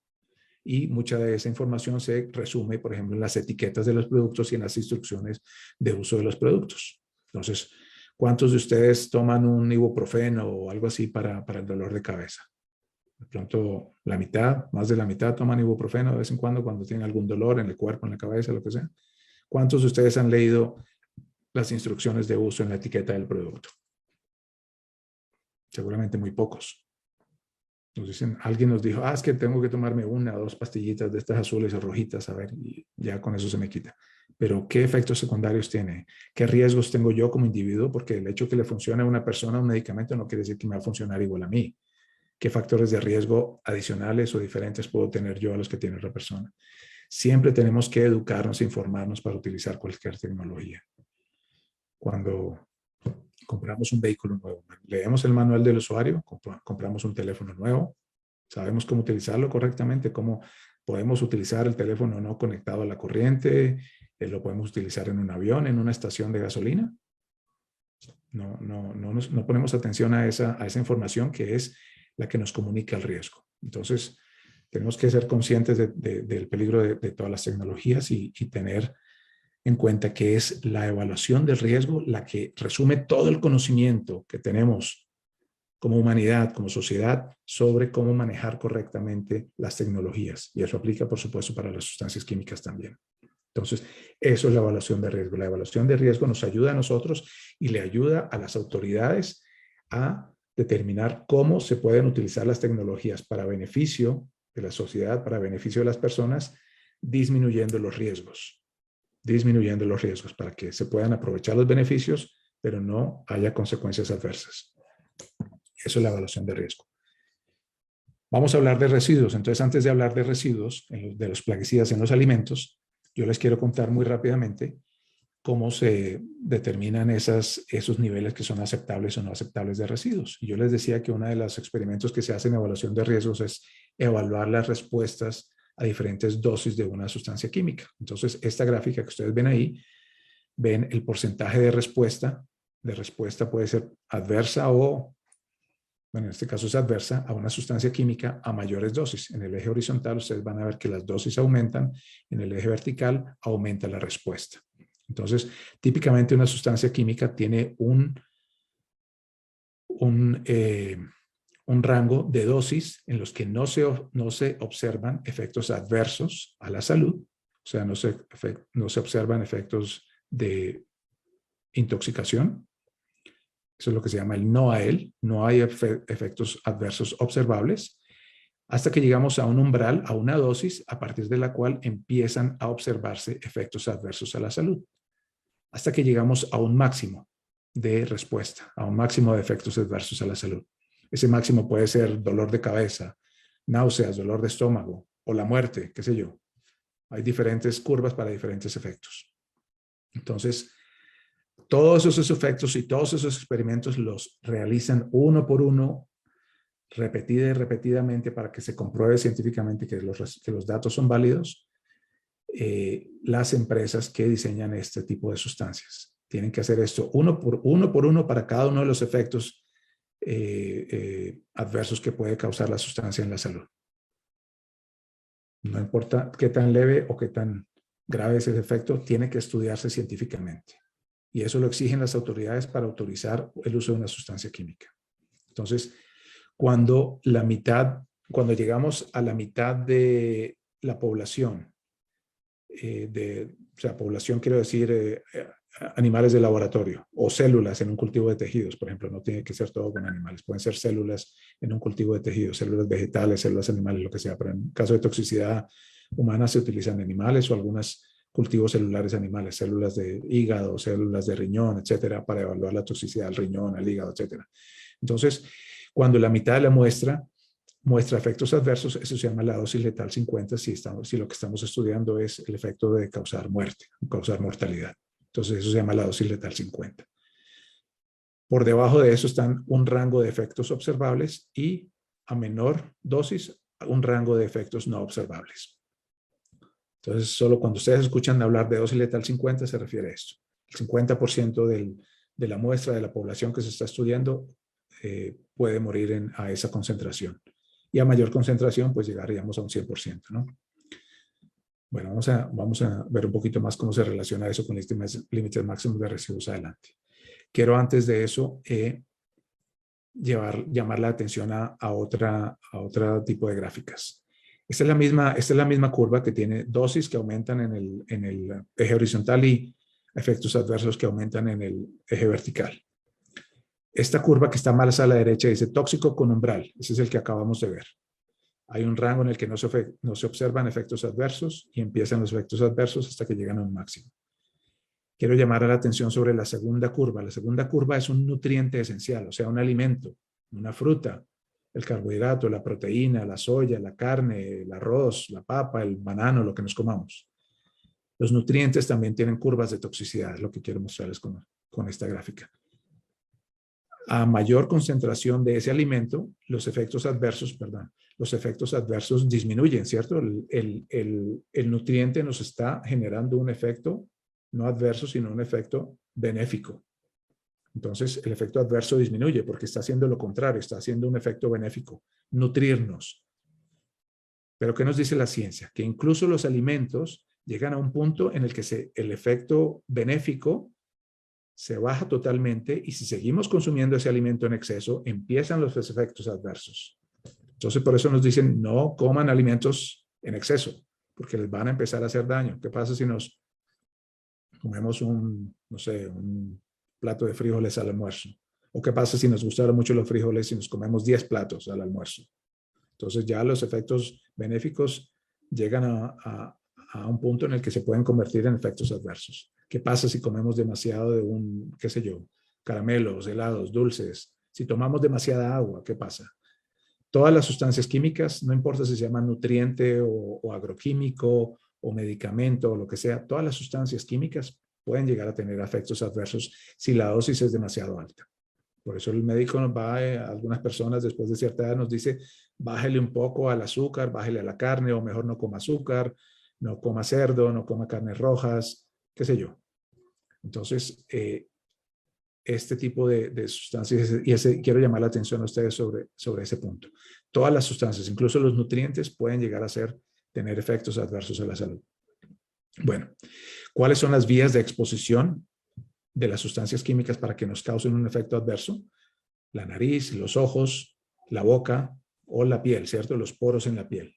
Y mucha de esa información se resume, por ejemplo, en las etiquetas de los productos y en las instrucciones de uso de los productos. Entonces, ¿cuántos de ustedes toman un ibuprofeno o algo así para el dolor de cabeza? De pronto la mitad, más de la mitad toman ibuprofeno de vez en cuando tienen algún dolor en el cuerpo, en la cabeza, lo que sea. ¿Cuántos de ustedes han leído las instrucciones de uso en la etiqueta del producto? Seguramente muy pocos. Nos dicen, alguien nos dijo, es que tengo que tomarme 1 o 2 pastillitas de estas azules o rojitas, a ver, y ya con eso se me quita. Pero ¿qué efectos secundarios tiene? ¿Qué riesgos tengo yo como individuo? Porque el hecho que le funcione a una persona un medicamento no quiere decir que me va a funcionar igual a mí. ¿Qué factores de riesgo adicionales o diferentes puedo tener yo a los que tiene otra persona? Siempre tenemos que educarnos e informarnos para utilizar cualquier tecnología. Cuando compramos un vehículo nuevo, leemos el manual del usuario, compramos un teléfono nuevo, sabemos cómo utilizarlo correctamente, cómo podemos utilizar el teléfono no conectado a la corriente, lo podemos utilizar en un avión, en una estación de gasolina. No ponemos atención a esa información que es la que nos comunica el riesgo. Entonces, tenemos que ser conscientes del peligro de todas las tecnologías y tener en cuenta que es la evaluación del riesgo la que resume todo el conocimiento que tenemos como humanidad, como sociedad, sobre cómo manejar correctamente las tecnologías. Y eso aplica, por supuesto, para las sustancias químicas también. Entonces, eso es la evaluación de riesgo. La evaluación de riesgo nos ayuda a nosotros y le ayuda a las autoridades a determinar cómo se pueden utilizar las tecnologías para beneficio de la sociedad para beneficio de las personas, disminuyendo los riesgos para que se puedan aprovechar los beneficios, pero no haya consecuencias adversas. Eso es la evaluación de riesgo. Vamos a hablar de residuos. Entonces, antes de hablar de residuos, de los plaguicidas en los alimentos, yo les quiero contar muy rápidamente cómo se determinan esos niveles que son aceptables o no aceptables de residuos. Y yo les decía que uno de los experimentos que se hacen en evaluación de riesgos es evaluar las respuestas a diferentes dosis de una sustancia química. Entonces, esta gráfica que ustedes ven ahí, ven el porcentaje de respuesta. De respuesta puede ser adversa o, bueno, en este caso es adversa a una sustancia química a mayores dosis. En el eje horizontal ustedes van a ver que las dosis aumentan, en el eje vertical aumenta la respuesta. Entonces, típicamente una sustancia química tiene un rango de dosis en los que no se observan efectos adversos a la salud, o sea, no se observan efectos de intoxicación. Eso es lo que se llama el NOAEL, no hay efectos adversos observables, hasta que llegamos a un umbral, a una dosis, a partir de la cual empiezan a observarse efectos adversos a la salud, hasta que llegamos a un máximo de respuesta, a un máximo de efectos adversos a la salud. Ese máximo puede ser dolor de cabeza, náuseas, dolor de estómago o la muerte, qué sé yo. Hay diferentes curvas para diferentes efectos. Entonces, todos esos efectos y todos esos experimentos los realizan uno por uno, repetida y repetidamente para que se compruebe científicamente que los datos son válidos. Las empresas que diseñan este tipo de sustancias tienen que hacer esto uno por uno para cada uno de los efectos adversos que puede causar la sustancia en la salud. No importa qué tan leve o qué tan grave es el efecto, tiene que estudiarse científicamente. Y eso lo exigen las autoridades para autorizar el uso de una sustancia química. Entonces, cuando llegamos a la mitad de la población, o sea, población quiero decir animales de laboratorio o células en un cultivo de tejidos, por ejemplo, no tiene que ser todo con animales, pueden ser células en un cultivo de tejidos, células vegetales, células animales, lo que sea, pero en caso de toxicidad humana se utilizan animales o algunos cultivos celulares animales, células de hígado, células de riñón, etcétera, para evaluar la toxicidad al riñón, al hígado, etcétera. Entonces, cuando la mitad de la muestra muestra efectos adversos, eso se llama la dosis letal 50 si lo que estamos estudiando es el efecto de causar muerte, causar mortalidad. Entonces eso se llama la dosis letal 50. Por debajo de eso están un rango de efectos observables y a menor dosis un rango de efectos no observables. Entonces solo cuando ustedes escuchan hablar de dosis letal 50 se refiere a esto. El 50% de la muestra de la población que se está estudiando puede morir a esa concentración. Y a mayor concentración, pues llegaríamos a un 100%, ¿no? Bueno, vamos a ver un poquito más cómo se relaciona eso con límites máximos de residuos adelante. Quiero antes de eso llamar la atención a otro tipo de gráficas. Esta es la misma curva que tiene dosis que aumentan en el eje horizontal y efectos adversos que aumentan en el eje vertical. Esta curva que está más a la derecha dice tóxico con umbral. Ese es el que acabamos de ver. Hay un rango en el que no se observan efectos adversos y empiezan los efectos adversos hasta que llegan a un máximo. Quiero llamar la atención sobre la segunda curva. La segunda curva es un nutriente esencial, o sea, un alimento, una fruta, el carbohidrato, la proteína, la soya, la carne, el arroz, la papa, el banano, lo que nos comamos. Los nutrientes también tienen curvas de toxicidad, es lo que quiero mostrarles con esta gráfica. A mayor concentración de ese alimento, los efectos adversos disminuyen, ¿cierto? El nutriente nos está generando un efecto no adverso, sino un efecto benéfico. Entonces, el efecto adverso disminuye porque está haciendo lo contrario, está haciendo un efecto benéfico, nutrirnos. Pero ¿qué nos dice la ciencia? Que incluso los alimentos llegan a un punto en el que el efecto benéfico se baja totalmente y si seguimos consumiendo ese alimento en exceso, empiezan los efectos adversos. Entonces, por eso nos dicen, no coman alimentos en exceso, porque les van a empezar a hacer daño. ¿Qué pasa si nos comemos un plato de frijoles al almuerzo? ¿O qué pasa si nos gustaron mucho los frijoles y nos comemos 10 platos al almuerzo? Entonces ya los efectos benéficos llegan a un punto en el que se pueden convertir en efectos adversos. ¿Qué pasa si comemos demasiado de un, qué sé yo, caramelos, helados, dulces? Si tomamos demasiada agua, ¿qué pasa? Todas las sustancias químicas, no importa si se llama nutriente o agroquímico o medicamento o lo que sea, todas las sustancias químicas pueden llegar a tener efectos adversos si la dosis es demasiado alta. Por eso el médico nos va a algunas personas después de cierta edad nos dice, bájele un poco al azúcar, bájele a la carne, o mejor no coma azúcar, no coma cerdo, no coma carnes rojas, qué sé yo. Entonces, este tipo de sustancias, y quiero llamar la atención a ustedes sobre ese punto. Todas las sustancias, incluso los nutrientes, pueden llegar a tener efectos adversos a la salud. Bueno, ¿cuáles son las vías de exposición de las sustancias químicas para que nos causen un efecto adverso? La nariz, los ojos, la boca o la piel, ¿cierto? Los poros en la piel.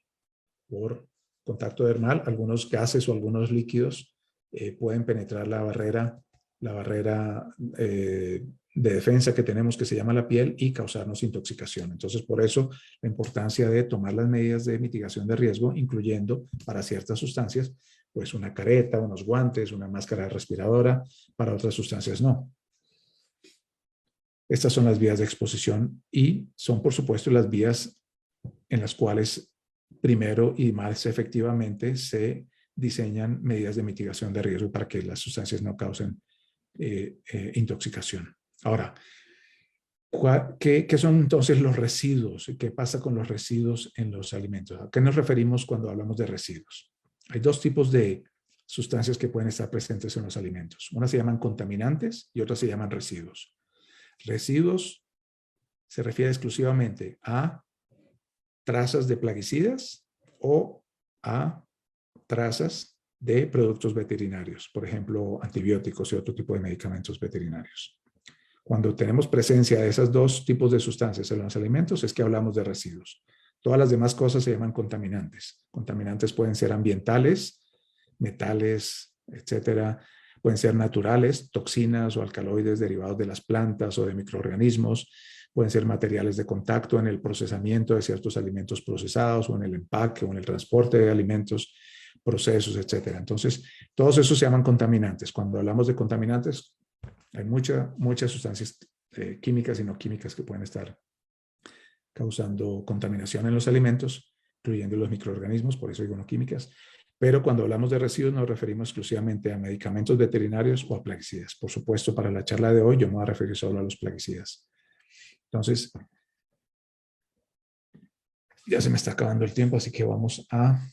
Por contacto dermal, algunos gases o algunos líquidos pueden penetrar la barrera de defensa que tenemos, que se llama la piel, y causarnos intoxicación. Entonces, por eso la importancia de tomar las medidas de mitigación de riesgo, incluyendo para ciertas sustancias, pues una careta, unos guantes, una máscara respiradora, para otras sustancias no. Estas son las vías de exposición y son, por supuesto, las vías en las cuales primero y más efectivamente se diseñan medidas de mitigación de riesgo para que las sustancias no causen intoxicación. Ahora, ¿qué son entonces los residuos? ¿Qué pasa con los residuos en los alimentos? ¿A qué nos referimos cuando hablamos de residuos? Hay dos tipos de sustancias que pueden estar presentes en los alimentos. Unas se llaman contaminantes y otras se llaman residuos. Residuos se refiere exclusivamente a trazas de plaguicidas o a trazas de productos veterinarios, por ejemplo, antibióticos y otro tipo de medicamentos veterinarios. Cuando tenemos presencia de esos dos tipos de sustancias en los alimentos es que hablamos de residuos. Todas las demás cosas se llaman contaminantes. Contaminantes pueden ser ambientales, metales, etcétera. Pueden ser naturales, toxinas o alcaloides derivados de las plantas o de microorganismos. Pueden ser materiales de contacto en el procesamiento de ciertos alimentos procesados o en el empaque o en el transporte de alimentos, procesos, etcétera. Entonces, todos esos se llaman contaminantes. Cuando hablamos de contaminantes, hay muchas sustancias químicas y no químicas que pueden estar causando contaminación en los alimentos, incluyendo los microorganismos, por eso digo no químicas. Pero cuando hablamos de residuos nos referimos exclusivamente a medicamentos veterinarios o a plaguicidas. Por supuesto, para la charla de hoy yo me voy a referir solo a los plaguicidas. Entonces, ya se me está acabando el tiempo, así que vamos a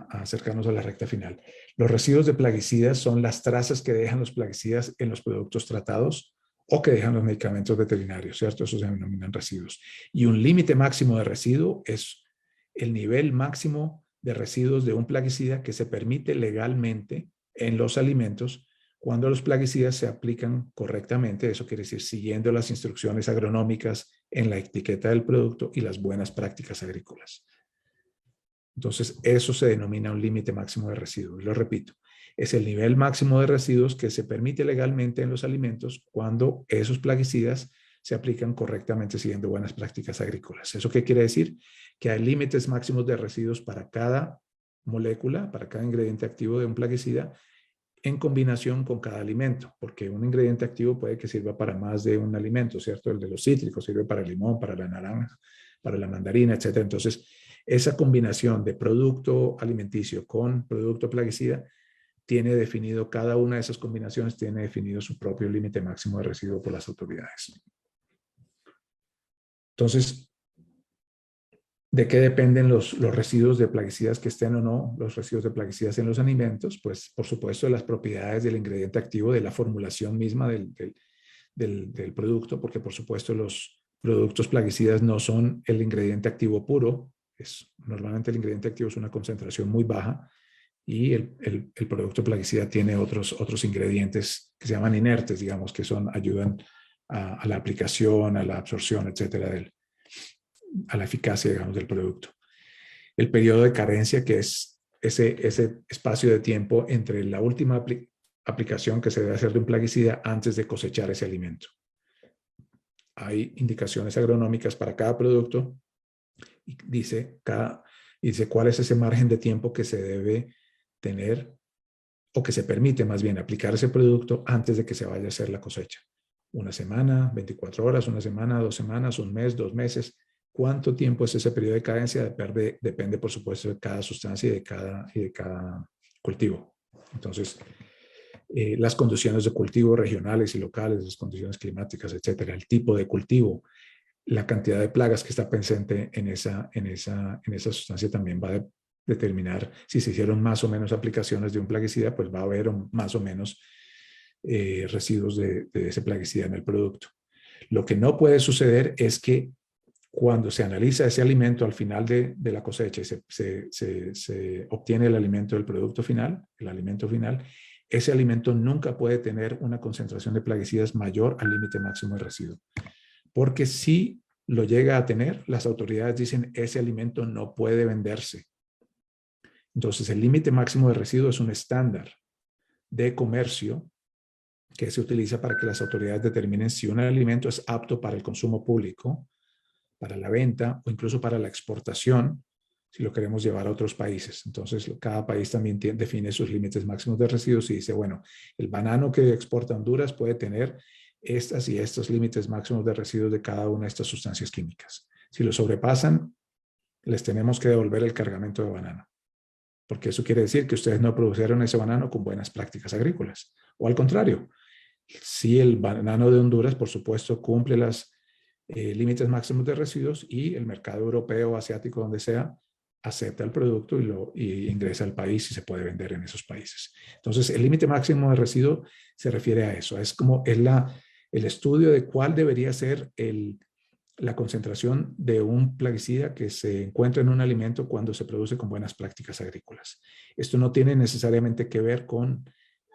acercarnos a la recta final. Los residuos de plaguicidas son las trazas que dejan los plaguicidas en los productos tratados o que dejan los medicamentos veterinarios, ¿cierto? Esos se denominan residuos. Y un límite máximo de residuo es el nivel máximo de residuos de un plaguicida que se permite legalmente en los alimentos cuando los plaguicidas se aplican correctamente. Eso quiere decir siguiendo las instrucciones agronómicas en la etiqueta del producto y las buenas prácticas agrícolas. Entonces, eso se denomina un límite máximo de residuos. Lo repito, es el nivel máximo de residuos que se permite legalmente en los alimentos cuando esos plaguicidas se aplican correctamente siguiendo buenas prácticas agrícolas. ¿Eso qué quiere decir? Que hay límites máximos de residuos para cada molécula, para cada ingrediente activo de un plaguicida, en combinación con cada alimento, porque un ingrediente activo puede que sirva para más de un alimento, ¿cierto? El de los cítricos sirve para el limón, para la naranja, para la mandarina, etc. Entonces, esa combinación de producto alimenticio con producto plaguicida tiene definido, cada una de esas combinaciones tiene definido su propio límite máximo de residuo por las autoridades. Entonces, ¿de qué dependen los residuos de plaguicidas que estén o no los residuos de plaguicidas en los alimentos? Pues, por supuesto, de las propiedades del ingrediente activo, de la formulación misma del producto, porque, por supuesto, los productos plaguicidas no son el ingrediente activo puro. Normalmente el ingrediente activo es una concentración muy baja y el producto plaguicida tiene otros ingredientes que se llaman inertes, digamos, que ayudan a la aplicación, a la absorción, etcétera, a la eficacia, digamos, del producto. El periodo de carencia, que es ese espacio de tiempo entre la última aplicación que se debe hacer de un plaguicida antes de cosechar ese alimento. Hay indicaciones agronómicas para cada producto Y dice cuál es ese margen de tiempo que se debe tener o que se permite más bien aplicar ese producto antes de que se vaya a hacer la cosecha. 1 semana, 24 horas, 1 semana, 2 semanas, 1 mes, 2 meses. ¿Cuánto tiempo es ese periodo de cadencia? Depende, por supuesto, de cada sustancia y de cada cultivo. Entonces, las condiciones de cultivo regionales y locales, las condiciones climáticas, etcétera, el tipo de cultivo, la cantidad de plagas que está presente en esa sustancia también va a determinar si se hicieron más o menos aplicaciones de un plaguicida, pues va a haber más o menos residuos de ese plaguicida en el producto. Lo que no puede suceder es que cuando se analiza ese alimento al final de la cosecha y se obtiene el alimento del producto final, el alimento final, ese alimento nunca puede tener una concentración de plaguicidas mayor al límite máximo de residuo. Porque si lo llega a tener, las autoridades dicen ese alimento no puede venderse. Entonces, el límite máximo de residuo es un estándar de comercio que se utiliza para que las autoridades determinen si un alimento es apto para el consumo público, para la venta o incluso para la exportación, si lo queremos llevar a otros países. Entonces, cada país también define sus límites máximos de residuos y dice, bueno, el banano que exporta Honduras puede tener estas y estos límites máximos de residuos de cada una de estas sustancias químicas. Si lo sobrepasan, les tenemos que devolver el cargamento de banano, porque eso quiere decir que ustedes no produjeron ese banano con buenas prácticas agrícolas. O al contrario, si el banano de Honduras, por supuesto, cumple los límites máximos de residuos y el mercado europeo, asiático, donde sea, acepta el producto y ingresa al país y se puede vender en esos países. Entonces, el límite máximo de residuo se refiere a eso. Es como el estudio de cuál debería ser la concentración de un plaguicida que se encuentra en un alimento cuando se produce con buenas prácticas agrícolas. Esto no tiene necesariamente que ver con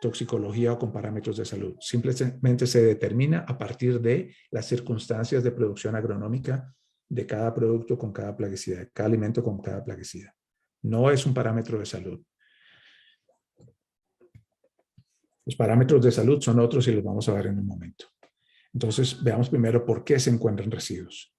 toxicología o con parámetros de salud. Simplemente se determina a partir de las circunstancias de producción agronómica de cada producto con cada plaguicida, cada alimento con cada plaguicida. No es un parámetro de salud. Los parámetros de salud son otros y los vamos a ver en un momento. Entonces, veamos primero por qué se encuentran residuos.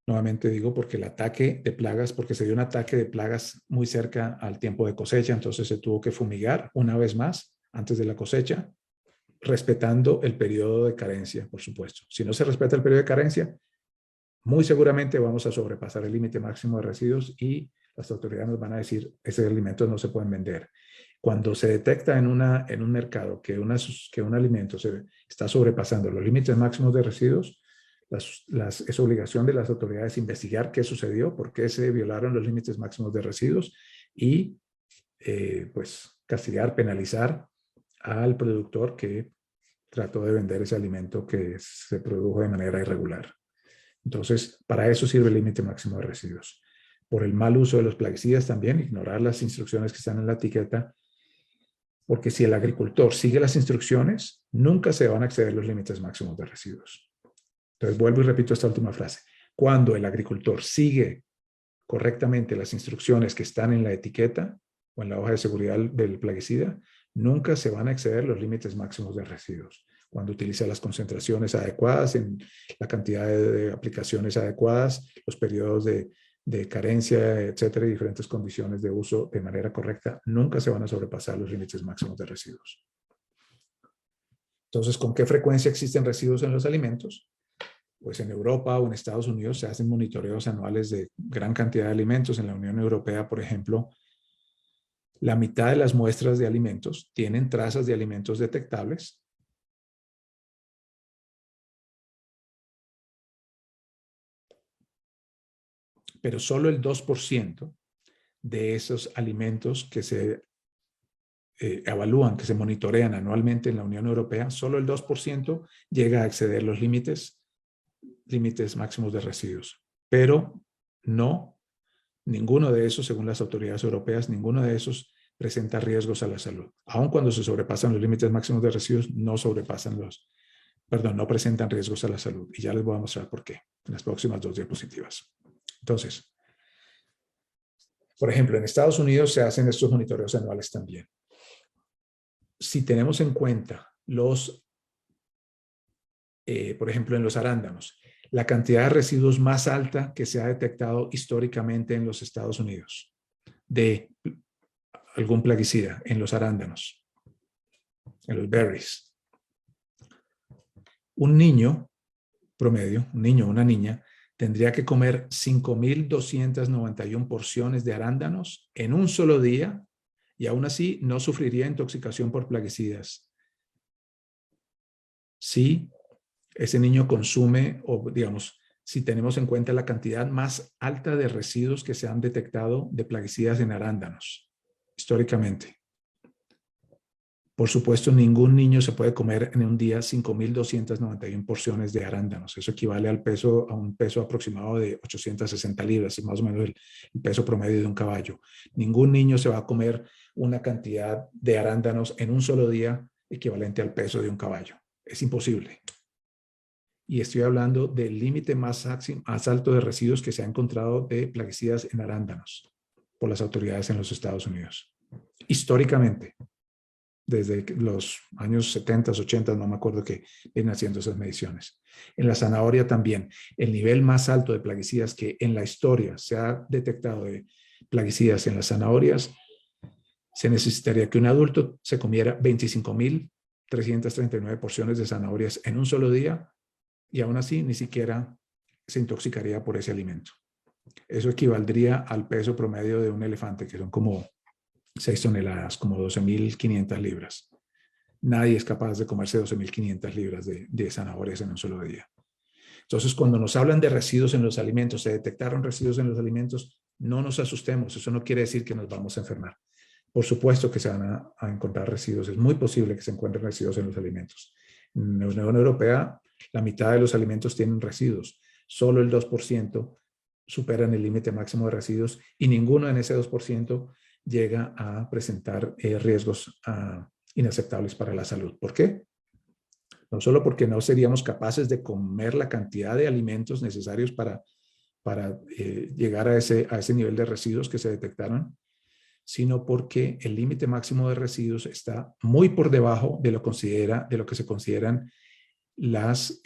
Nuevamente digo porque el ataque de plagas, porque se dio un ataque de plagas muy cerca al tiempo de cosecha, entonces se tuvo que fumigar una vez más antes de la cosecha, respetando el periodo de carencia, por supuesto. Si no se respeta el periodo de carencia, muy seguramente vamos a sobrepasar el límite máximo de residuos y las autoridades nos van a decir, esos alimentos no se pueden vender. Cuando se detecta en un mercado que un alimento se está sobrepasando los límites máximos de residuos, es obligación de las autoridades investigar qué sucedió, por qué se violaron los límites máximos de residuos y pues castigar, penalizar al productor que trató de vender ese alimento que se produjo de manera irregular. Entonces, para eso sirve el límite máximo de residuos. Por el mal uso de los plaguicidas también, ignorar las instrucciones que están en la etiqueta, porque si el agricultor sigue las instrucciones, nunca se van a exceder los límites máximos de residuos. Entonces, vuelvo y repito esta última frase. Cuando el agricultor sigue correctamente las instrucciones que están en la etiqueta o en la hoja de seguridad del plaguicida, nunca se van a exceder los límites máximos de residuos. Cuando utiliza las concentraciones adecuadas, en la cantidad de aplicaciones adecuadas, los periodos de carencia, etcétera, y diferentes condiciones de uso de manera correcta, nunca se van a sobrepasar los límites máximos de residuos. Entonces, ¿con qué frecuencia existen residuos en los alimentos? Pues en Europa o en Estados Unidos se hacen monitoreos anuales de gran cantidad de alimentos. En la Unión Europea, por ejemplo, la mitad de las muestras de alimentos tienen trazas de alimentos detectables. Pero solo el 2% de esos alimentos que se evalúan, que se monitorean anualmente en la Unión Europea, solo el 2% llega a exceder los límites máximos de residuos. Pero no, ninguno de esos, según las autoridades europeas, ninguno de esos presenta riesgos a la salud. Aun cuando se sobrepasan los límites máximos de residuos, no presentan riesgos a la salud. Y ya les voy a mostrar por qué en las próximas 2 diapositivas. Entonces, por ejemplo, en Estados Unidos se hacen estos monitoreos anuales también. Si tenemos en cuenta por ejemplo, en los arándanos, la cantidad de residuos más alta que se ha detectado históricamente en los Estados Unidos de algún plaguicida en los arándanos, en los berries. Un niño promedio, un niño o una niña, tendría que comer 5.291 porciones de arándanos en un solo día y aún así no sufriría intoxicación por plaguicidas. Si ese niño consume, o digamos, si tenemos en cuenta la cantidad más alta de residuos que se han detectado de plaguicidas en arándanos, históricamente. Por supuesto, ningún niño se puede comer en un día 5.291 porciones de arándanos. Eso equivale a un peso aproximado de 860 libras, es más o menos el peso promedio de un caballo. Ningún niño se va a comer una cantidad de arándanos en un solo día equivalente al peso de un caballo. Es imposible. Y estoy hablando del límite más alto de residuos que se ha encontrado de plaguicidas en arándanos por las autoridades en los Estados Unidos. Históricamente, desde los años 70, 80, no me acuerdo que vienen haciendo esas mediciones. En la zanahoria también, el nivel más alto de plaguicidas que en la historia se ha detectado de plaguicidas en las zanahorias, se necesitaría que un adulto se comiera 25.339 porciones de zanahorias en un solo día y aún así ni siquiera se intoxicaría por ese alimento. Eso equivaldría al peso promedio de un elefante, que son como 6 toneladas, como 12.500 libras. Nadie es capaz de comerse 12.500 libras de zanahorias en un solo día. Entonces, cuando nos hablan de residuos en los alimentos, se detectaron residuos en los alimentos, no nos asustemos. Eso no quiere decir que nos vamos a enfermar. Por supuesto que se van a encontrar residuos. Es muy posible que se encuentren residuos en los alimentos. En la Unión Europea, la mitad de los alimentos tienen residuos. Solo el 2% superan el límite máximo de residuos y ninguno en ese 2% llega a presentar riesgos inaceptables para la salud. ¿Por qué? No solo porque no seríamos capaces de comer la cantidad de alimentos necesarios para llegar a ese nivel de residuos que se detectaron, sino porque el límite máximo de residuos está muy por debajo de lo que se consideran las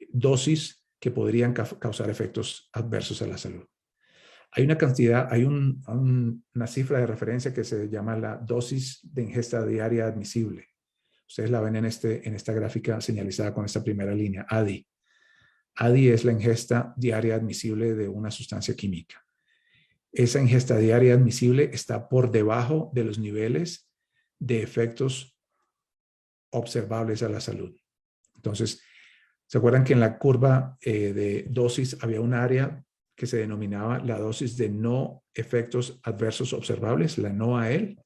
dosis que podrían causar efectos adversos a la salud. Hay una cantidad, una cifra de referencia que se llama la dosis de ingesta diaria admisible. Ustedes la ven en esta gráfica señalizada con esta primera línea, ADI. ADI es la ingesta diaria admisible de una sustancia química. Esa ingesta diaria admisible está por debajo de los niveles de efectos observables a la salud. Entonces, ¿se acuerdan que en la curva de dosis había un área que se denominaba la dosis de no efectos adversos observables, la NOAEL?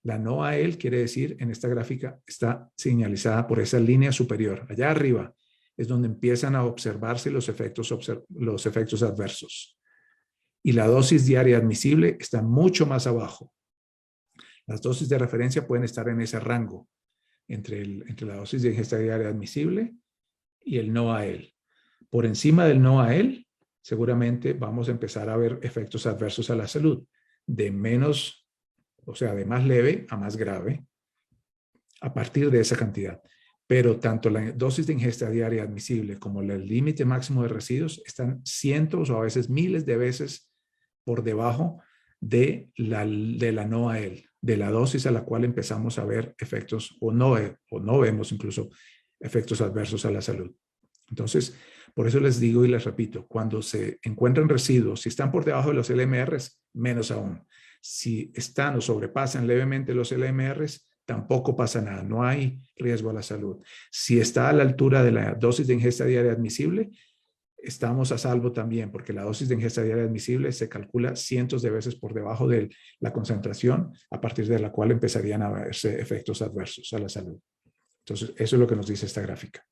La NOAEL quiere decir, en esta gráfica, está señalizada por esa línea superior. Allá arriba es donde empiezan a observarse los efectos adversos. Y la dosis diaria admisible está mucho más abajo. Las dosis de referencia pueden estar en ese rango, entre la dosis de ingesta diaria admisible y el NOAEL. Por encima del NOAEL, seguramente vamos a empezar a ver efectos adversos a la salud, de más leve a más grave, a partir de esa cantidad. Pero tanto la dosis de ingesta diaria admisible como el límite máximo de residuos están cientos o a veces miles de veces por debajo de la NOAEL, de la dosis a la cual empezamos a ver efectos o no vemos incluso efectos adversos a la salud. Entonces, por eso les digo y les repito, cuando se encuentran residuos, si están por debajo de los LMRs, menos aún. Si están o sobrepasan levemente los LMRs, tampoco pasa nada, no hay riesgo a la salud. Si está a la altura de la dosis de ingesta diaria admisible, estamos a salvo también, porque la dosis de ingesta diaria admisible se calcula cientos de veces por debajo de la concentración a partir de la cual empezarían a verse efectos adversos a la salud. Entonces, eso es lo que nos dice esta gráfica.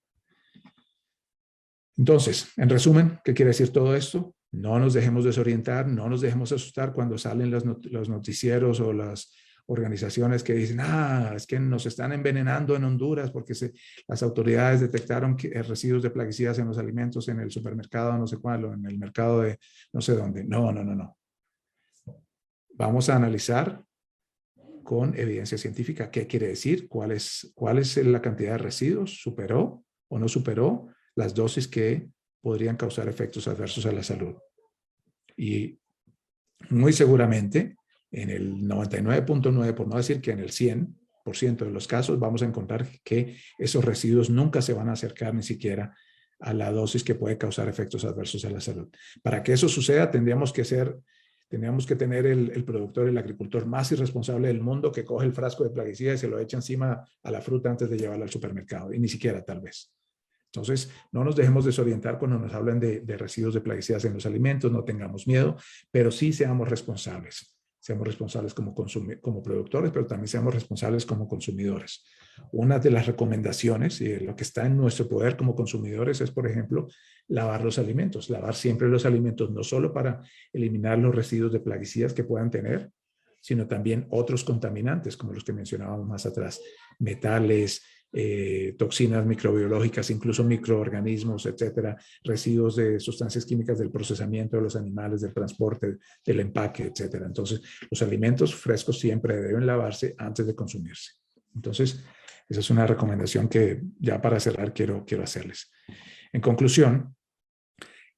Entonces, en resumen, ¿qué quiere decir todo esto? No nos dejemos desorientar, no nos dejemos asustar cuando salen los noticieros o las organizaciones que dicen, es que nos están envenenando en Honduras porque las autoridades detectaron residuos de plaguicidas en los alimentos en el supermercado no sé cuál o en el mercado de no sé dónde. No. Vamos a analizar con evidencia científica qué quiere decir, cuál es la cantidad de residuos, superó o no superó las dosis que podrían causar efectos adversos a la salud. Y muy seguramente, en el 99.9, por no decir que en el 100% de los casos, vamos a encontrar que esos residuos nunca se van a acercar ni siquiera a la dosis que puede causar efectos adversos a la salud. Para que eso suceda, tendríamos que tener el productor, el agricultor más irresponsable del mundo, que coge el frasco de plaguicida y se lo echa encima a la fruta antes de llevarla al supermercado, y ni siquiera tal vez. Entonces, no nos dejemos desorientar cuando nos hablan de residuos de plaguicidas en los alimentos, no tengamos miedo, pero sí seamos responsables. Seamos responsables como productores, pero también seamos responsables como consumidores. Una de las recomendaciones y lo que está en nuestro poder como consumidores es, por ejemplo, lavar los alimentos. Lavar siempre los alimentos, no solo para eliminar los residuos de plaguicidas que puedan tener, sino también otros contaminantes, como los que mencionábamos más atrás, metales, toxinas microbiológicas, incluso microorganismos, etcétera, residuos de sustancias químicas del procesamiento de los animales, del transporte, del empaque, etcétera. Entonces, los alimentos frescos siempre deben lavarse antes de consumirse. Entonces, esa es una recomendación que ya para cerrar quiero hacerles. En conclusión,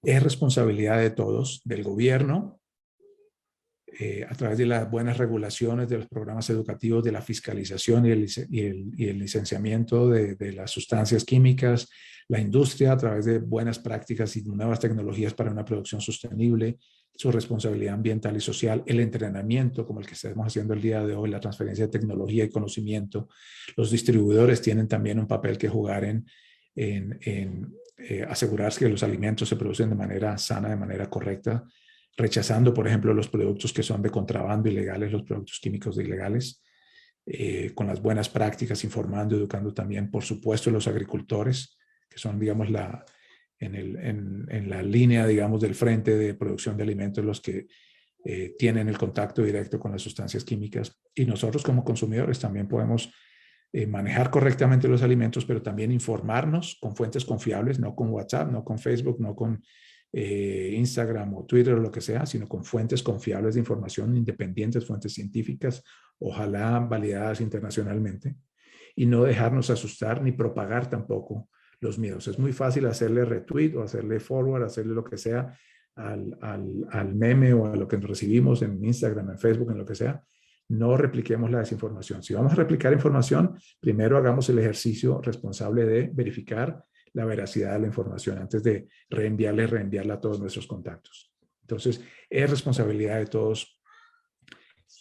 es responsabilidad de todos, del gobierno, a través de las buenas regulaciones de los programas educativos, de la fiscalización y el licenciamiento de las sustancias químicas, la industria a través de buenas prácticas y nuevas tecnologías para una producción sostenible, su responsabilidad ambiental y social, el entrenamiento como el que estamos haciendo el día de hoy, la transferencia de tecnología y conocimiento. Los distribuidores tienen también un papel que jugar en asegurarse que los alimentos se producen de manera sana, de manera correcta, rechazando, por ejemplo, los productos que son de contrabando ilegales, los productos químicos ilegales, con las buenas prácticas, informando, educando también, por supuesto, los agricultores, que son, digamos, en la línea, digamos, del frente de producción de alimentos, los que tienen el contacto directo con las sustancias químicas. Y nosotros como consumidores también podemos manejar correctamente los alimentos, pero también informarnos con fuentes confiables, no con WhatsApp, no con Facebook, no con Instagram o Twitter o lo que sea, sino con fuentes confiables de información, independientes, fuentes científicas, ojalá validadas internacionalmente, y no dejarnos asustar ni propagar tampoco los miedos. Es muy fácil hacerle retweet o hacerle forward, hacerle lo que sea al meme o a lo que recibimos en Instagram, en Facebook, en lo que sea. No repliquemos la desinformación. Si vamos a replicar información, primero hagamos el ejercicio responsable de verificar la veracidad de la información antes de reenviarla a todos nuestros contactos. Entonces, es responsabilidad de todos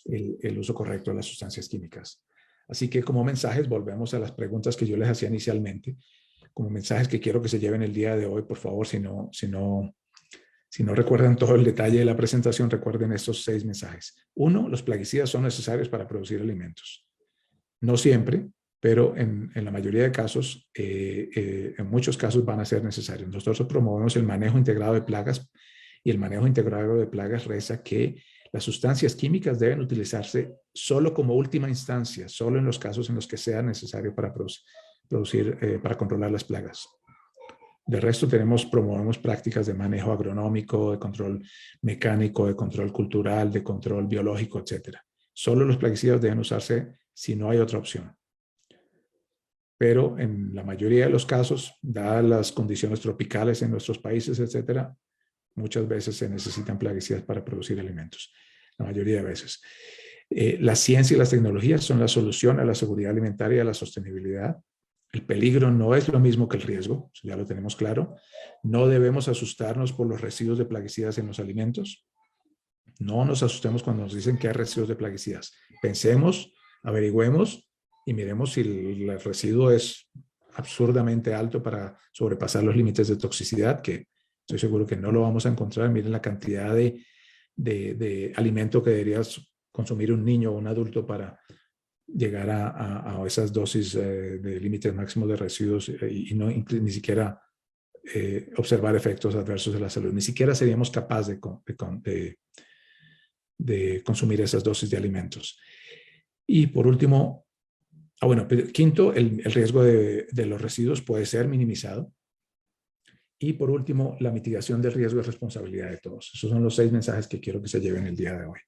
el uso correcto de las sustancias químicas. Así que como mensajes, volvemos a las preguntas que yo les hacía inicialmente, como mensajes que quiero que se lleven el día de hoy, por favor, si no recuerdan todo el detalle de la presentación, recuerden estos 6 mensajes. 1, los plaguicidas son necesarios para producir alimentos. No siempre, pero en la mayoría de casos, en muchos casos van a ser necesarios. Nosotros promovemos el manejo integrado de plagas, y el manejo integrado de plagas reza que las sustancias químicas deben utilizarse solo como última instancia, solo en los casos en los que sea necesario para para controlar las plagas. De resto promovemos prácticas de manejo agronómico, de control mecánico, de control cultural, de control biológico, etc. Solo los plaguicidas deben usarse si no hay otra opción. Pero en la mayoría de los casos, dadas las condiciones tropicales en nuestros países, etc., muchas veces se necesitan plaguicidas para producir alimentos. La mayoría de veces. La ciencia y las tecnologías son la solución a la seguridad alimentaria y a la sostenibilidad. El peligro no es lo mismo que el riesgo, ya lo tenemos claro. No debemos asustarnos por los residuos de plaguicidas en los alimentos. No nos asustemos cuando nos dicen que hay residuos de plaguicidas. Pensemos, averigüemos y miremos si el residuo es absurdamente alto para sobrepasar los límites de toxicidad, que estoy seguro que no lo vamos a encontrar. Miren la cantidad de alimento que debería consumir un niño o un adulto para llegar a esas dosis de límites máximos de residuos y ni siquiera observar efectos adversos de la salud. Ni siquiera seríamos capaces de consumir esas dosis de alimentos. Y por último, quinto, el riesgo de los residuos puede ser minimizado. Y por último, la mitigación del riesgo es responsabilidad de todos. Esos son los 6 mensajes que quiero que se lleven el día de hoy.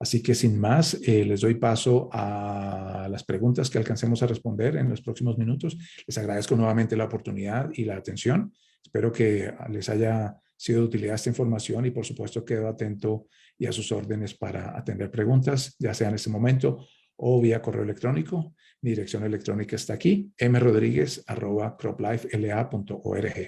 Así que sin más, les doy paso a las preguntas que alcancemos a responder en los próximos minutos. Les agradezco nuevamente la oportunidad y la atención. Espero que les haya sido de utilidad esta información y por supuesto quedo atento y a sus órdenes para atender preguntas, ya sea en este momento o vía correo electrónico. Mi dirección electrónica está aquí, mrodriguez@croplifela.org.